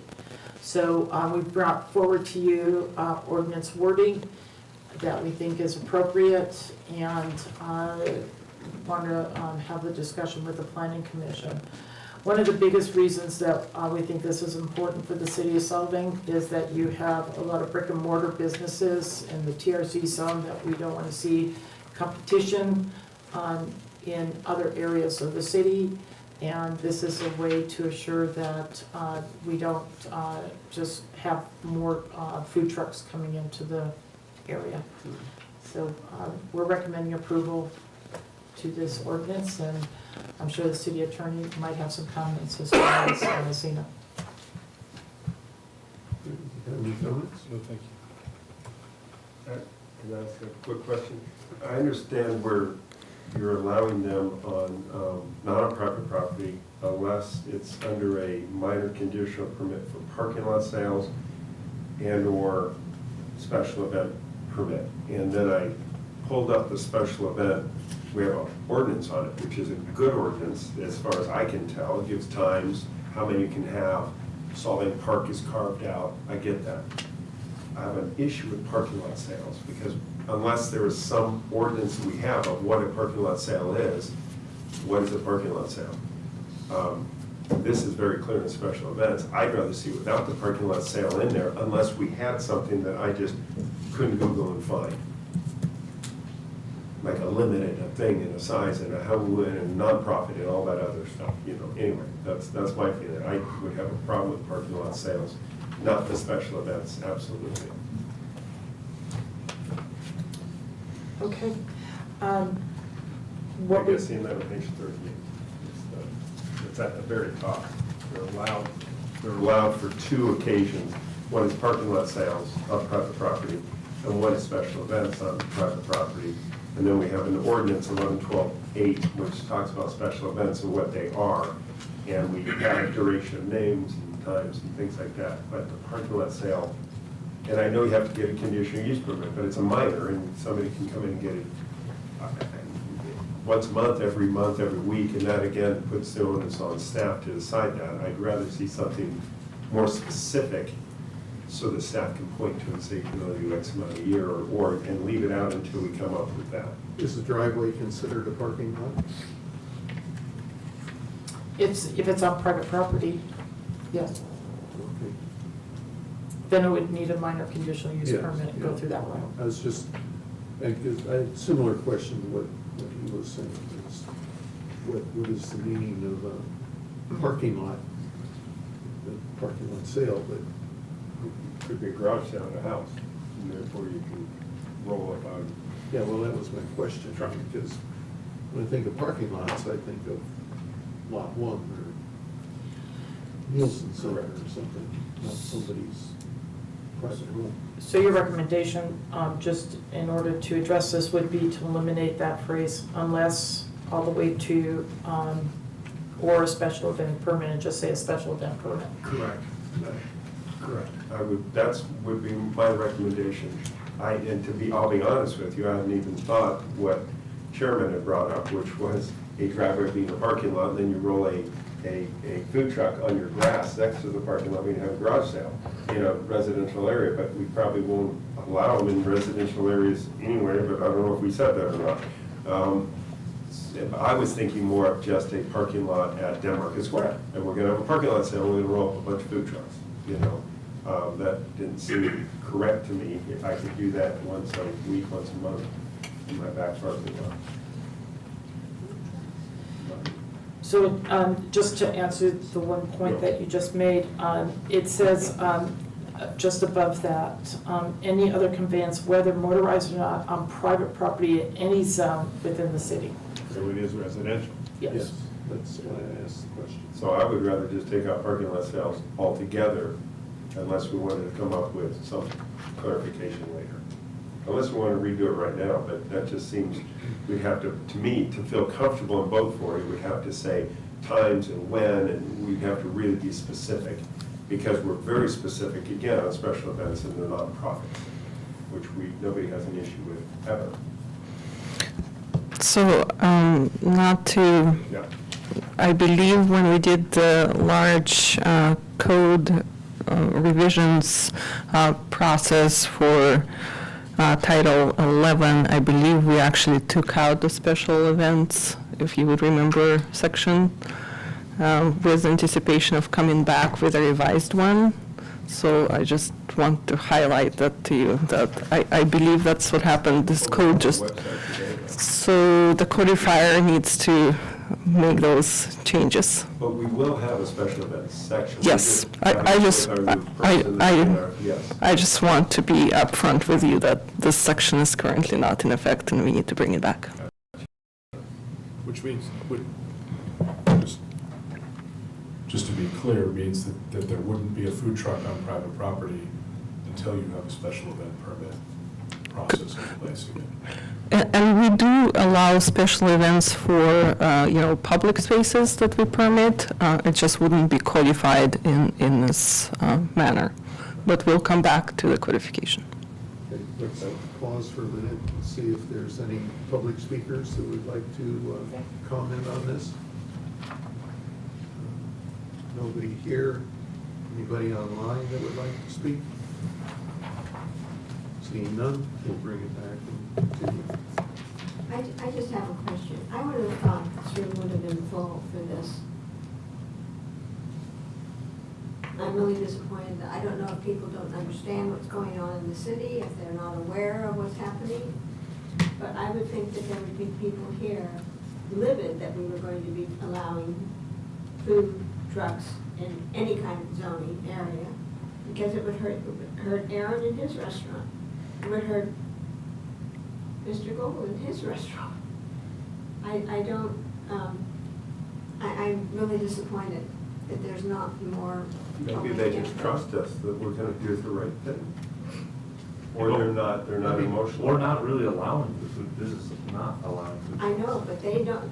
S5: So we've brought forward to you ordinance wording that we think is appropriate, and want to have the discussion with the planning commission. One of the biggest reasons that we think this is important for the city of Solvang is that you have a lot of brick and mortar businesses in the TRC zone that we don't want to see competition in other areas of the city. And this is a way to assure that we don't just have more food trucks coming into the area. So we're recommending approval to this ordinance, and I'm sure the city attorney might have some comments as well as Zena.
S1: Have any comments?
S7: No, thank you.
S4: Can I ask a quick question? I understand where you're allowing them on, not on private property, unless it's under a minor conditional permit for parking lot sales and/or special event permit. And then I pulled up the special event. We have an ordinance on it, which is a good ordinance as far as I can tell. It gives times, how many you can have. Solvang Park is carved out. I get that. I have an issue with parking lot sales, because unless there is some ordinance we have of what a parking lot sale is, what is a parking lot sale? This is very clear in special events. I'd rather see without the parking lot sale in there, unless we had something that I just couldn't Google and find. Like a limited thing and a size and a how and a nonprofit and all that other stuff, you know. Anyway, that's my feeling. I would have a problem with parking lot sales, not the special events, absolutely.
S5: Okay.
S4: I
S5: What we,
S4: guess seeing that on page 38, it's at the very top. They're allowed for two occasions. One is parking lot sales on private property, and one is special events on private property. And then we have an ordinance 11-12-8, which talks about special events and what they are. And we have a duration of names and times and things like that. But the parking lot sale, and I know you have to get a conditional use permit, but it's a minor, and somebody can come in and get it once a month, every week, and that again puts the onus on staff to decide that. I'd rather see something more specific so the staff can point to and say, you can only do X amount a year, or and leave it out until we come up with that.
S1: Is the driveway considered a parking lot?
S5: if it's on private property, yes.
S1: Okay.
S5: Then it would need a minor conditional use
S1: Yes,
S5: permit and go
S1: yeah.
S5: through that route.
S1: I was just, I had a similar question to what he was saying, is what is the meaning of a parking lot? The parking lot sale, but
S4: Could be a garage sale at a house, and therefore you can roll up on.
S1: yeah, well, that was my question, because when I think of parking lots, I think of Lot 1 or Nielsen Center or something, not somebody's private road.
S5: So your recommendation, just in order to address this, would be to eliminate that phrase unless all the way to, or a special event permit, and just say a special event permit.
S4: Correct. Correct. That's would be my recommendation. I'll be honest with you, I hadn't even thought what Chairman had brought up, which was a driveway being a parking lot, and then you roll a food truck on your grass next to the parking lot when you have a garage sale in a residential area, but we probably won't allow them in residential areas anywhere, but I don't know if we said that or not. I was thinking more of just a parking lot at Denmark Square, and we're gonna have a parking lot sale, we're gonna roll up a bunch of food trucks, you know. That didn't seem correct to me, if I could do that once a week, once a month in my back parking lot.
S5: So just to answer the one point that you just made, it says just above that, any other conveyance, whether motorized or not, on private property in any zone within the city.
S4: So it is residential.
S5: Yes.
S1: That's why I asked the question.
S4: So I would rather just take out parking lot sales altogether, unless we wanted to come up with some clarification later. Unless we want to redo it right now, but that just seems, we'd have to me, to feel comfortable in vote for it, we'd have to say times and when, and we'd have to really be specific, because we're very specific, again, on special events and they're nonprofit, which nobody has an issue with ever.
S2: So, not to,
S4: Yeah.
S2: I believe when we did the large code revisions process for Title 11, I believe we actually took out the special events, if you would remember, section, with anticipation of coming back with a revised one. So I just want to highlight that to you, that I believe that's what happened. This code just, so the codifier needs to make those changes.
S4: But we will have a special events section.
S2: Yes,
S4: Yes.
S2: I just want to be upfront with you that this section is currently not in effect and we need to bring it back.
S7: Which means, just to be clear, means that there wouldn't be a food truck on private property until you have a special event permit process in place again.
S2: And we do allow special events for, public spaces that we permit. It just wouldn't be codified in this manner. But we'll come back to the codification.
S1: Okay, let's pause for a minute and see if there's any public speakers that would like to comment on this. Nobody here? Anybody online that would like to speak? Seeing none, we'll bring it back and continue.
S3: I just have a question. I would have thought this room would have been full for this. I'm really disappointed that, I don't know if people don't understand what's going on in the city, if they're not aware of what's happening, but I would think that there would be people here livid that we were going to be allowing food trucks in any kind of zoning area, because it would hurt Aaron in his restaurant. It would hurt Mr. Goble in his restaurant. I'm really disappointed that there's not more.
S4: Maybe they just trust us that we're gonna do the right thing. Or they're not emotional.
S10: We're not really allowing the food business, not allowing food.
S3: I know, but they don't,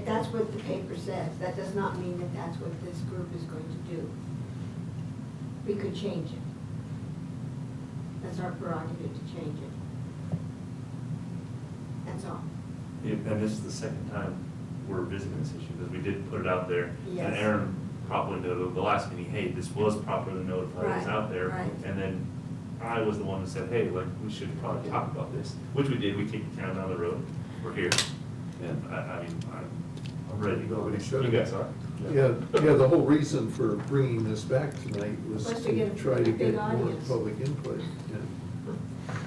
S3: that's what the paper says. That does not mean that that's what this group is going to do. We could change it. That's our prerogative to change it. That's all.
S10: And this is the second time we're visiting this issue, because we did put it out there.
S3: Yes.
S10: And Aaron properly noted the last meeting, hey, this was properly notified, it's
S3: Right,
S10: out there.
S3: right.
S10: And then I was the one that said, hey, like, we should probably talk about this, which we did. We kicked the can down the road. We're here. And I'm ready to go.
S1: Nobody should.
S10: You guys are?
S1: Yeah, the whole reason for bringing this back tonight was
S3: Was to
S1: to
S3: get
S1: try to
S3: a big
S1: get more
S3: audience.
S1: public input. And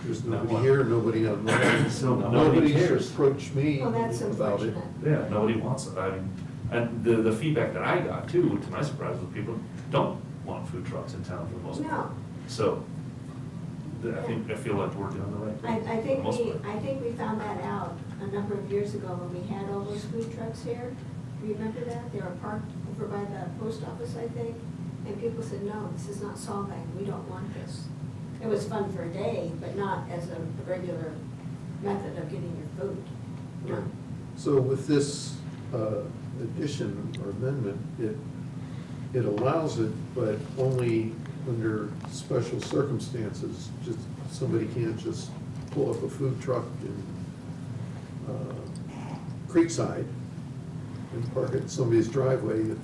S1: there's nobody here, nobody online,
S10: So nobody
S1: nobody's
S10: cares.
S1: approached me
S3: Well, that's
S1: about it.
S3: unfortunate.
S10: Yeah, nobody wants it. I mean, and the feedback that I got too, to my surprise, was people don't want food trucks in town for the most part.
S3: No.
S10: So, I feel like we're doing the right thing.
S3: I think
S10: for the most part.
S3: I think we found that out a number of years ago when we had all those food trucks here. Do you remember that? They were parked over by the post office, I think, and people said, no, this is not solving, we don't want this. It was fun for a day, but not as a regular method of getting your food. No.
S1: So with this addition or amendment, it allows it, but only under special circumstances. Just, somebody can't just pull up a food truck in Creekside and park it in somebody's driveway with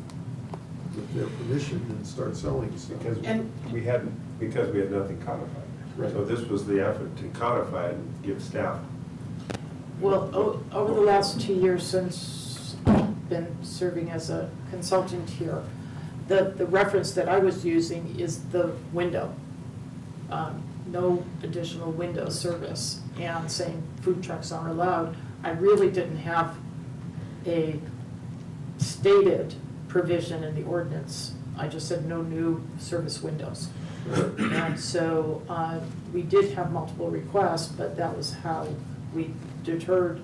S1: their permission and start selling stuff.
S4: Because
S5: And-
S4: we had nothing codified.
S1: Right.
S4: So this was the effort to codify it and give staff.
S5: Well, over the last 2 years since I've been serving as a consultant here, the reference that I was using is the window. No additional window service, and saying food trucks aren't allowed. I really didn't have a stated provision in the ordinance. I just said no new service windows. And so we did have multiple requests, but that was how we deterred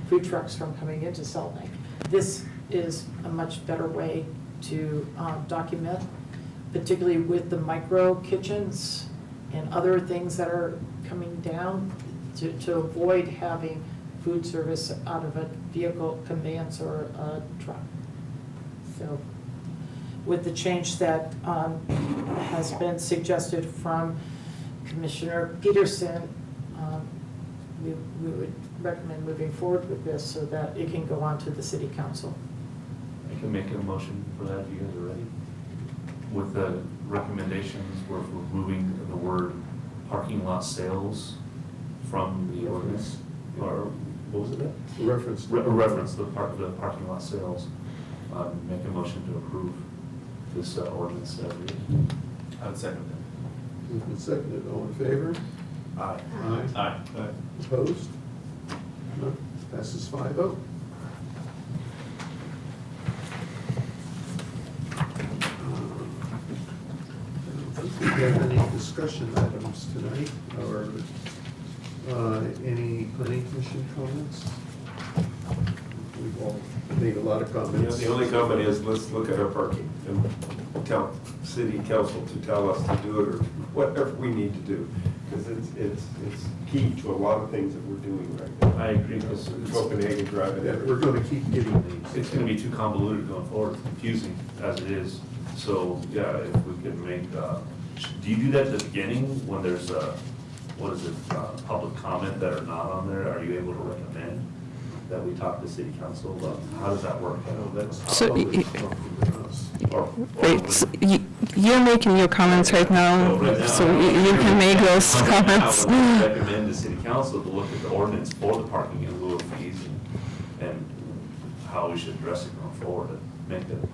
S5: food trucks from coming into Salt Lake. This is a much better way to document, particularly with the micro kitchens and other things that are coming down, to avoid having food service out of a vehicle, conveyance, or a truck. So with the change that has been suggested from Commissioner Peterson, we would recommend moving forward with this so that it can go on to the city council.
S10: I can make a motion for that if you guys are ready. With the recommendations, we're removing the word parking lot sales from the ordinance, or what was it?
S1: Reference.
S10: Reference the parking lot sales. Make a motion to approve this ordinance.
S6: I would second that.
S1: Moved and seconded, all in favor?
S10: Aye.
S1: Aye.
S6: Aye.
S1: Opposed? No. Passes 5-0. I don't think we have any discussion items tonight, or any planning commission comments? We've all made a lot of comments.
S4: The only comment is, let's look at our parking and tell city council to tell us to do it, or whatever we need to do. Because it's key to a lot of things that we're doing right now.
S10: I agree, because
S4: Copenhagen Drive.
S1: Yeah, we're gonna keep getting these.
S10: it's gonna be too convoluted going forward, it's confusing as it is. So, yeah, if we could make, do you do that at the beginning when there's public comment that are not on there? Are you able to recommend that we talk to city council about, how does that work?
S2: So,
S1: Public talking to us.
S2: Wait, so you're making your comments right now, so you can make those comments.
S10: I would recommend the city council to look at the ordinance for the parking in lieu of fees and how we should address it going forward, and make a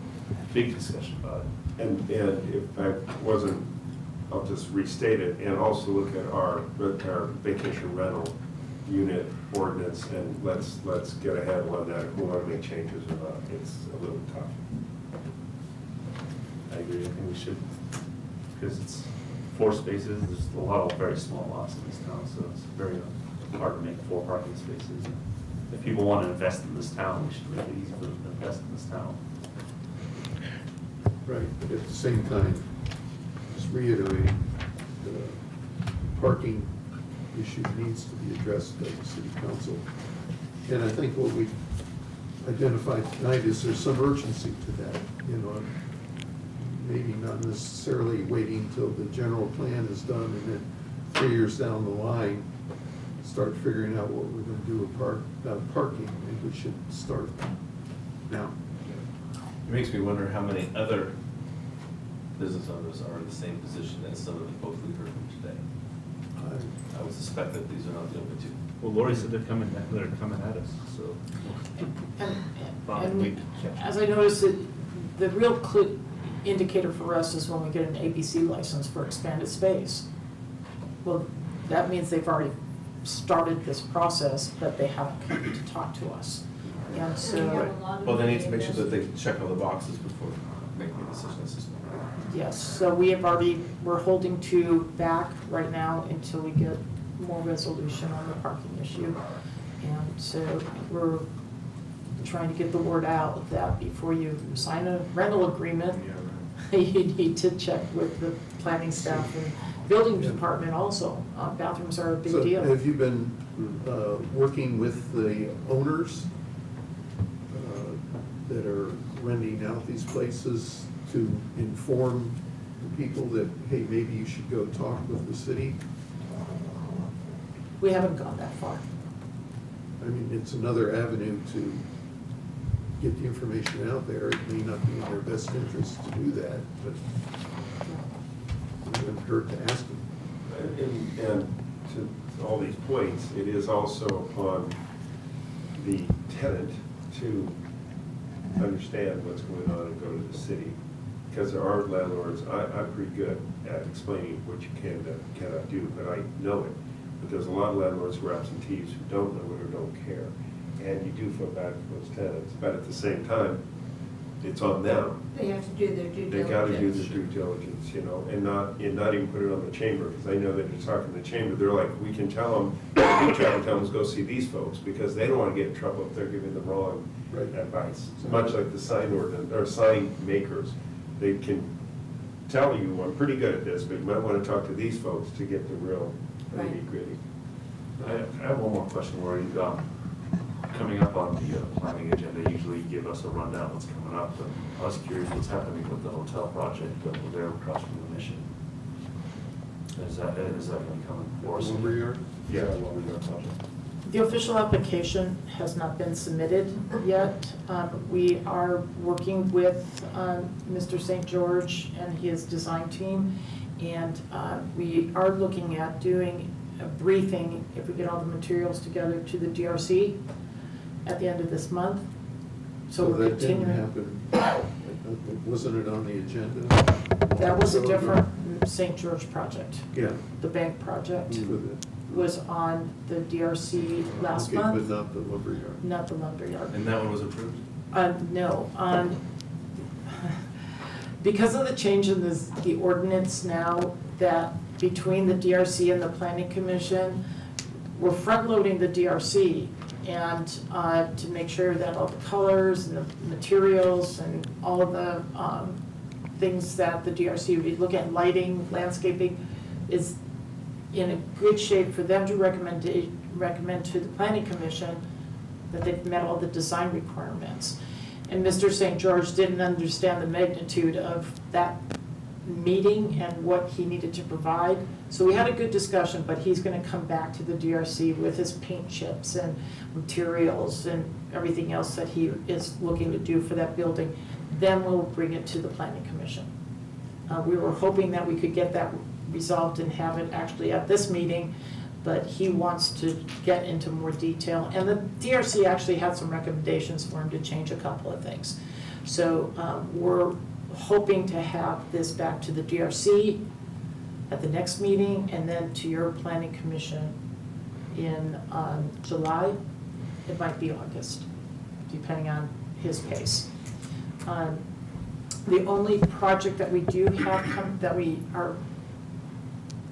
S10: big discussion about it.
S4: And if I wasn't, I'll just restate it, and also look at our vacation rental unit ordinance, and let's get ahead on that, if we want to make changes or not. It's a little tough.
S10: I agree, I think we should, because it's 4 spaces, there's a lot of very small lots in this town, so it's very hard to make 4 parking spaces. If people want to invest in this town, we should make it easy for them to invest in this town.
S1: Right, but at the same time, just reiterating, the parking issue needs to be addressed by the city council. And I think what we identified tonight is there's some urgency to that, you know, maybe not necessarily waiting till the general plan is done and then 3 years down the line, start figuring out what we're gonna do about parking. Maybe we should start now.
S6: It makes me wonder how many other business owners are in the same position as some of the folks we heard from today. I would suspect that these are not the only two.
S10: Well, Lori said they're coming at us, so.
S5: And as I noticed, the real indicator for us is when we get an ABC license for expanded space. Well, that means they've already started this process, but they haven't come to talk to us. And so,
S6: Well, they need to make sure that they check all the boxes before making a decision.
S5: yes, so we're holding back right now until we get more resolution on the parking issue. And so we're trying to get the word out that before you sign a rental agreement, you need to check with the planning staff and building
S1: Yeah.
S5: department also. Bathrooms are a big
S1: So
S5: deal.
S1: have you been working with the owners that are renting out these places to inform people that, hey, maybe you should go talk with the city?
S5: We haven't gone that far.
S1: I mean, it's another avenue to get the information out there. It may not be in their best interest to do that, but it wouldn't hurt to ask them.
S4: And to all these points, it is also upon the tenant to understand what's going on and go to the city. Because there are landlords, I'm pretty good at explaining what you can and cannot do, but I know it. But there's a lot of landlords who are absentees who don't know it or don't care. And you do feel bad for those tenants, but at the same time, it's on them.
S3: They have to do their due
S4: They
S3: diligence.
S4: gotta do their due diligence, you know, and not even put it on the chamber, because I know that you're talking to the chamber, they're like, we can tell them, we try to tell them to go see these folks, because they don't wanna get in trouble if they're giving the wrong
S1: Right.
S4: advice. Much like the sign ordinance, or sign makers, they can tell you, I'm pretty good at this, but you might wanna talk to these folks to get the real
S3: Right.
S4: nitty-gritty.
S10: I have one more question, Lori. Coming up on the planning agenda, usually you give us a rundown what's coming up, but I was curious what's happening with the hotel project over there across from the Mission. Is that going to come for us?
S1: Lumberyard?
S4: Yeah.
S10: Lumberyard project.
S5: The official application has not been submitted yet. We are working with Mr. St. George and his design team, and we are looking at doing a briefing, if we get all the materials together, to the DRC at the end of this month. So we're
S1: that didn't
S5: continuing.
S1: happen. Wasn't it on the agenda?
S5: That was a
S1: So,
S5: different St. George project.
S1: Yeah.
S5: The bank project
S1: For the-
S5: was on the DRC last
S1: Okay,
S5: month,
S1: but not the lumberyard.
S5: not the lumberyard.
S6: And that one was approved?
S5: No, because of the change in the ordinance now, that between the DRC and the planning commission, we're front-loading the DRC, and to make sure that all the colors and the materials and all of the things that the DRC would look at, lighting, landscaping, is in a good shape for them to recommend to the planning commission that they've met all the design requirements. And Mr. St. George didn't understand the magnitude of that meeting and what he needed to provide. So we had a good discussion, but he's gonna come back to the DRC with his paint chips and materials and everything else that he is looking to do for that building. Then we'll bring it to the planning commission. We were hoping that we could get that resolved and have it actually at this meeting, but he wants to get into more detail. And the DRC actually had some recommendations for him to change a couple of things. So we're hoping to have this back to the DRC at the next meeting, and then to your planning commission in July. It might be August, depending on his pace. The only project that we do have that we are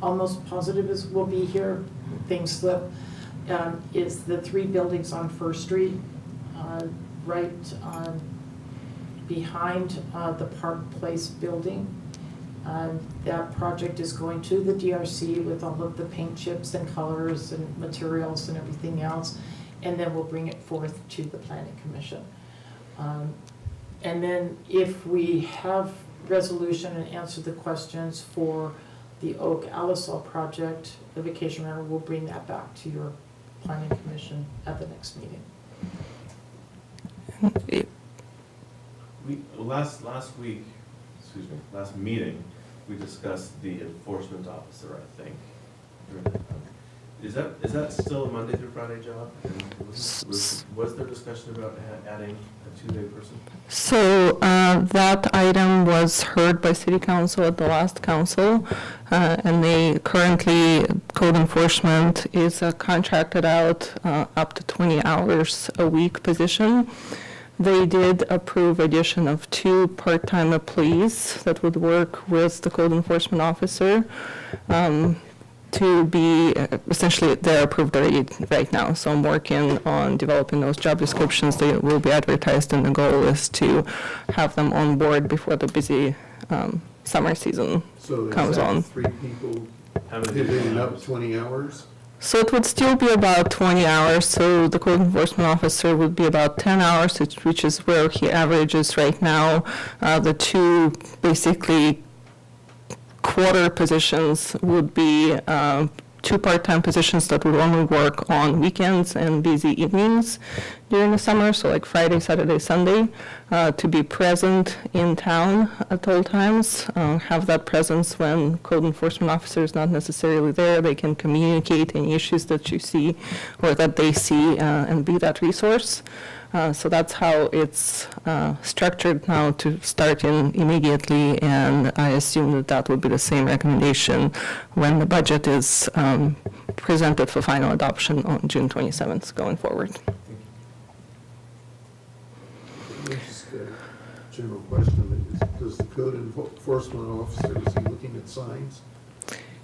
S5: almost positive will be here, things slip, is the 3 buildings on First Street, right behind the Park Place building. That project is going to the DRC with all of the paint chips and colors and materials and everything else, and then we'll bring it forth to the planning commission. And then if we have resolution and answer the questions for the Oak Alisol project, the vacation rental, we'll bring that back to your planning commission at the next meeting.
S6: Last week, last meeting, we discussed the enforcement officer, I think. Is that still a Monday through Friday job? And was there discussion about adding a 2-day person?
S2: So that item was heard by City Council at the last council, and they currently, code enforcement is a contracted out up to 20 hours a week position. They did approve addition of 2 part-time employees that would work with the code enforcement officer. To be, essentially, they're approved already right now, so I'm working on developing those job descriptions. They will be advertised, and the goal is to have them on board before the busy summer season
S1: So is
S2: comes
S1: that
S2: on.
S1: 3 people
S10: How many
S1: divvying
S10: people?
S1: up 20 hours?
S2: So it would still be about 20 hours, so the code enforcement officer would be about 10 hours, which is where he averages right now. The 2 basically quarter positions would be 2 part-time positions that would only work on weekends and busy evenings during the summer, so like Friday, Saturday, Sunday, to be present in town at all times, have that presence when code enforcement officer is not necessarily there. They can communicate any issues that you see or that they see and be that resource. So that's how it's structured now to start in immediately, and I assume that that will be the same recommendation when the budget is presented for final adoption on June 27th going forward.
S1: Just a general question, does the code enforcement officer, is he looking at signs?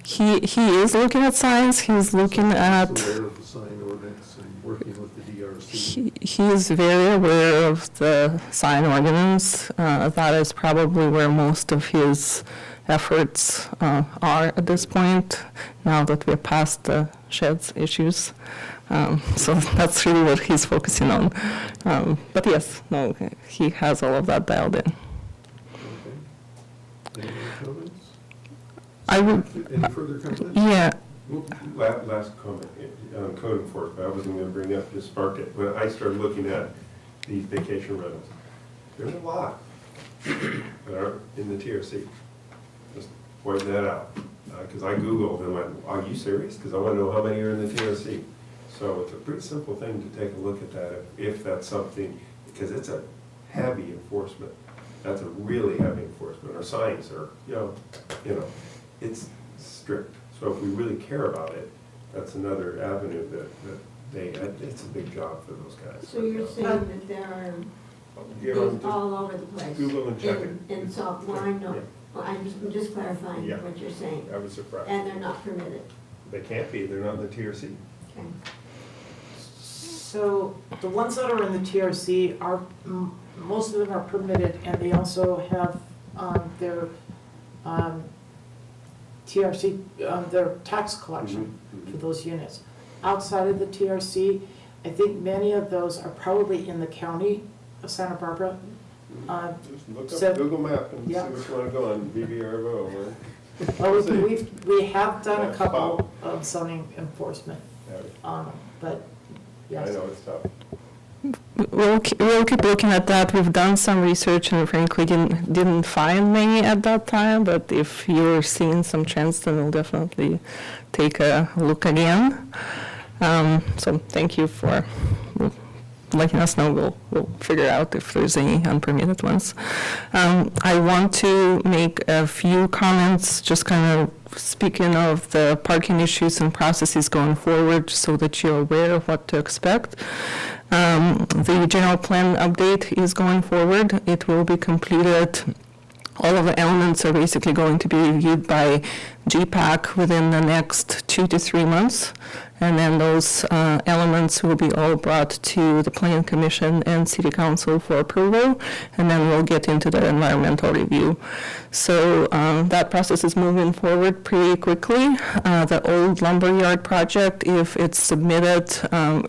S2: He is looking at signs, he's looking at,
S1: He's aware of the sign ordinance and working with the DRC?
S2: he is very aware of the sign ordinance. That is probably where most of his efforts are at this point, now that we're past the sheds issues. So that's really what he's focusing on. But yes, no, he has all of that dialed in.
S1: Okay. Any more comments?
S2: I would,
S1: Any further comments?
S2: yeah,
S4: Well, last comment, on code enforcement, I wasn't gonna bring up, just sparked it. When I started looking at these vacation rentals, there's a lot that aren't in the TRC. Just point that out, because I Googled and went, are you serious? Because I want to know how many are in the TRC. So it's a pretty simple thing to take a look at that, if that's something, because it's a heavy enforcement. That's a really heavy enforcement. Our signs are, you know, it's strict. So if we really care about it, that's another avenue that it's a big job for those guys.
S3: So you're saying that there are
S4: Get on
S3: things
S4: to
S3: all over the place?
S4: Google and check it.
S3: In Salt, well, I know,
S4: Yeah.
S3: well, I'm just clarifying
S4: Yeah.
S3: what you're saying.
S4: I was surprised.
S3: And they're not permitted,
S4: They can't be, they're not in the TRC.
S3: okay?
S5: So the ones that are in the TRC are, most of them are permitted, and they also have their TRC, their tax collection for those units. Outside of the TRC, I think many of those are probably in the county of Santa Barbara.
S12: Just look
S5: So-
S12: up Google Map and see
S5: Yeah.
S12: which one to go on, BBRO, right?
S5: Well, we have done a
S12: That's
S5: couple
S12: fine.
S5: of zoning enforcement, but
S12: I
S5: yes.
S12: know it's tough.
S2: we'll keep looking at that. We've done some research and frankly didn't find many at that time, but if you're seeing some trends, then we'll definitely take a look again. So thank you for letting us know. We'll figure out if there's any unpermitted ones. I want to make a few comments, just kind of speaking of the parking issues and processes going forward so that you're aware of what to expect. The general plan update is going forward. It will be completed. All of the elements are basically going to be reviewed by GPAC within the next 2 to 3 months. And then those elements will be all brought to the Plan Commission and City Council for approval. And then we'll get into the environmental review. So that process is moving forward pretty quickly. The old lumberyard project, if it's submitted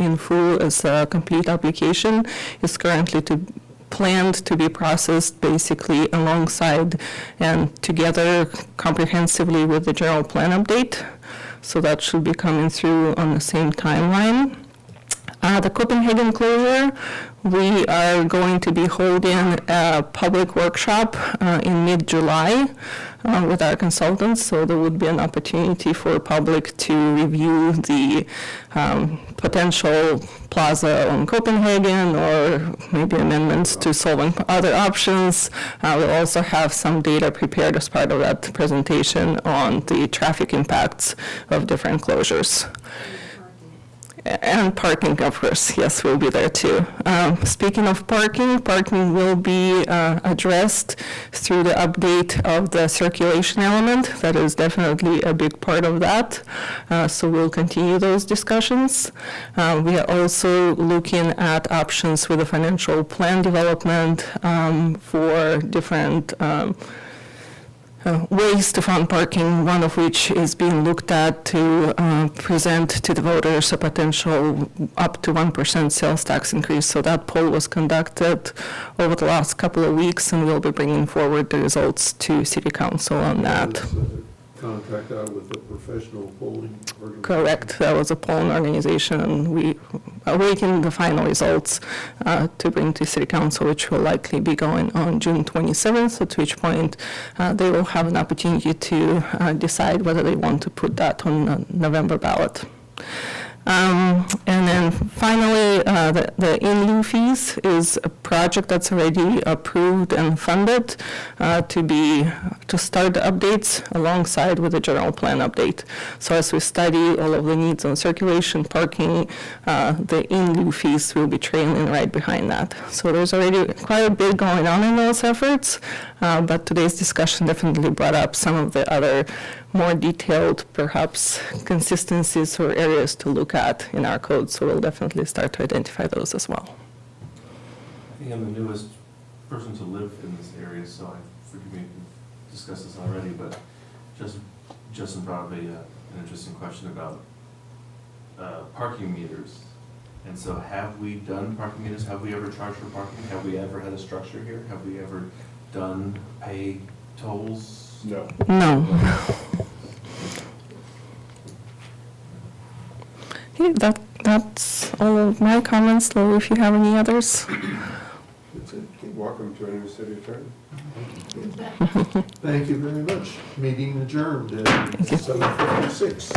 S2: in full as a complete application, is currently planned to be processed basically alongside and together comprehensively with the general plan update. So that should be coming through on the same timeline. The Copenhagen closure, we are going to be holding a public workshop in mid-July with our consultants, so there would be an opportunity for public to review the potential plaza on Copenhagen or maybe amendments to solving other options. We'll also have some data prepared as part of that presentation on the traffic impacts of different closures. And parking, of course, yes, we'll be there too. Speaking of parking will be addressed through the update of the circulation element. That is definitely a big part of that. So we'll continue those discussions. We are also looking at options with the financial plan development for different ways to fund parking, one of which is being looked at to present to the voters a potential up to 1% sales tax increase. So that poll was conducted over the last couple of weeks, and we'll be bringing forward the results to City Council on that.
S1: It's a contract out with a professional polling organization.
S2: Correct. That was a polling organization, and we are waiting the final results to bring to City Council, which will likely be going on June 27th, at which point they will have an opportunity to decide whether they want to put that on the November ballot. And then finally, the in lieu fees is a project that's already approved and funded to start the updates alongside with the general plan update. So as we study all of the needs on circulation, parking, the in lieu fees will be trailing right behind that. So there's already quite a bit going on in those efforts, but today's discussion definitely brought up some of the other more detailed, perhaps, consistencies or areas to look at in our code, so we'll definitely start to identify those as well.
S6: I think I'm the newest person to live in this area, so forgive me if we've discussed this already, but Justin brought up an interesting question about parking meters. And so have we done parking meters? Have we ever charged for parking? Have we ever had a structure here? Have we ever done pay tolls?
S4: No.
S2: No. Okay, that's all of my comments. Lou, if you have any others.
S12: That's it. Welcome to our new city attorney.
S1: Thank you very much. Meeting adjourned at 7:56.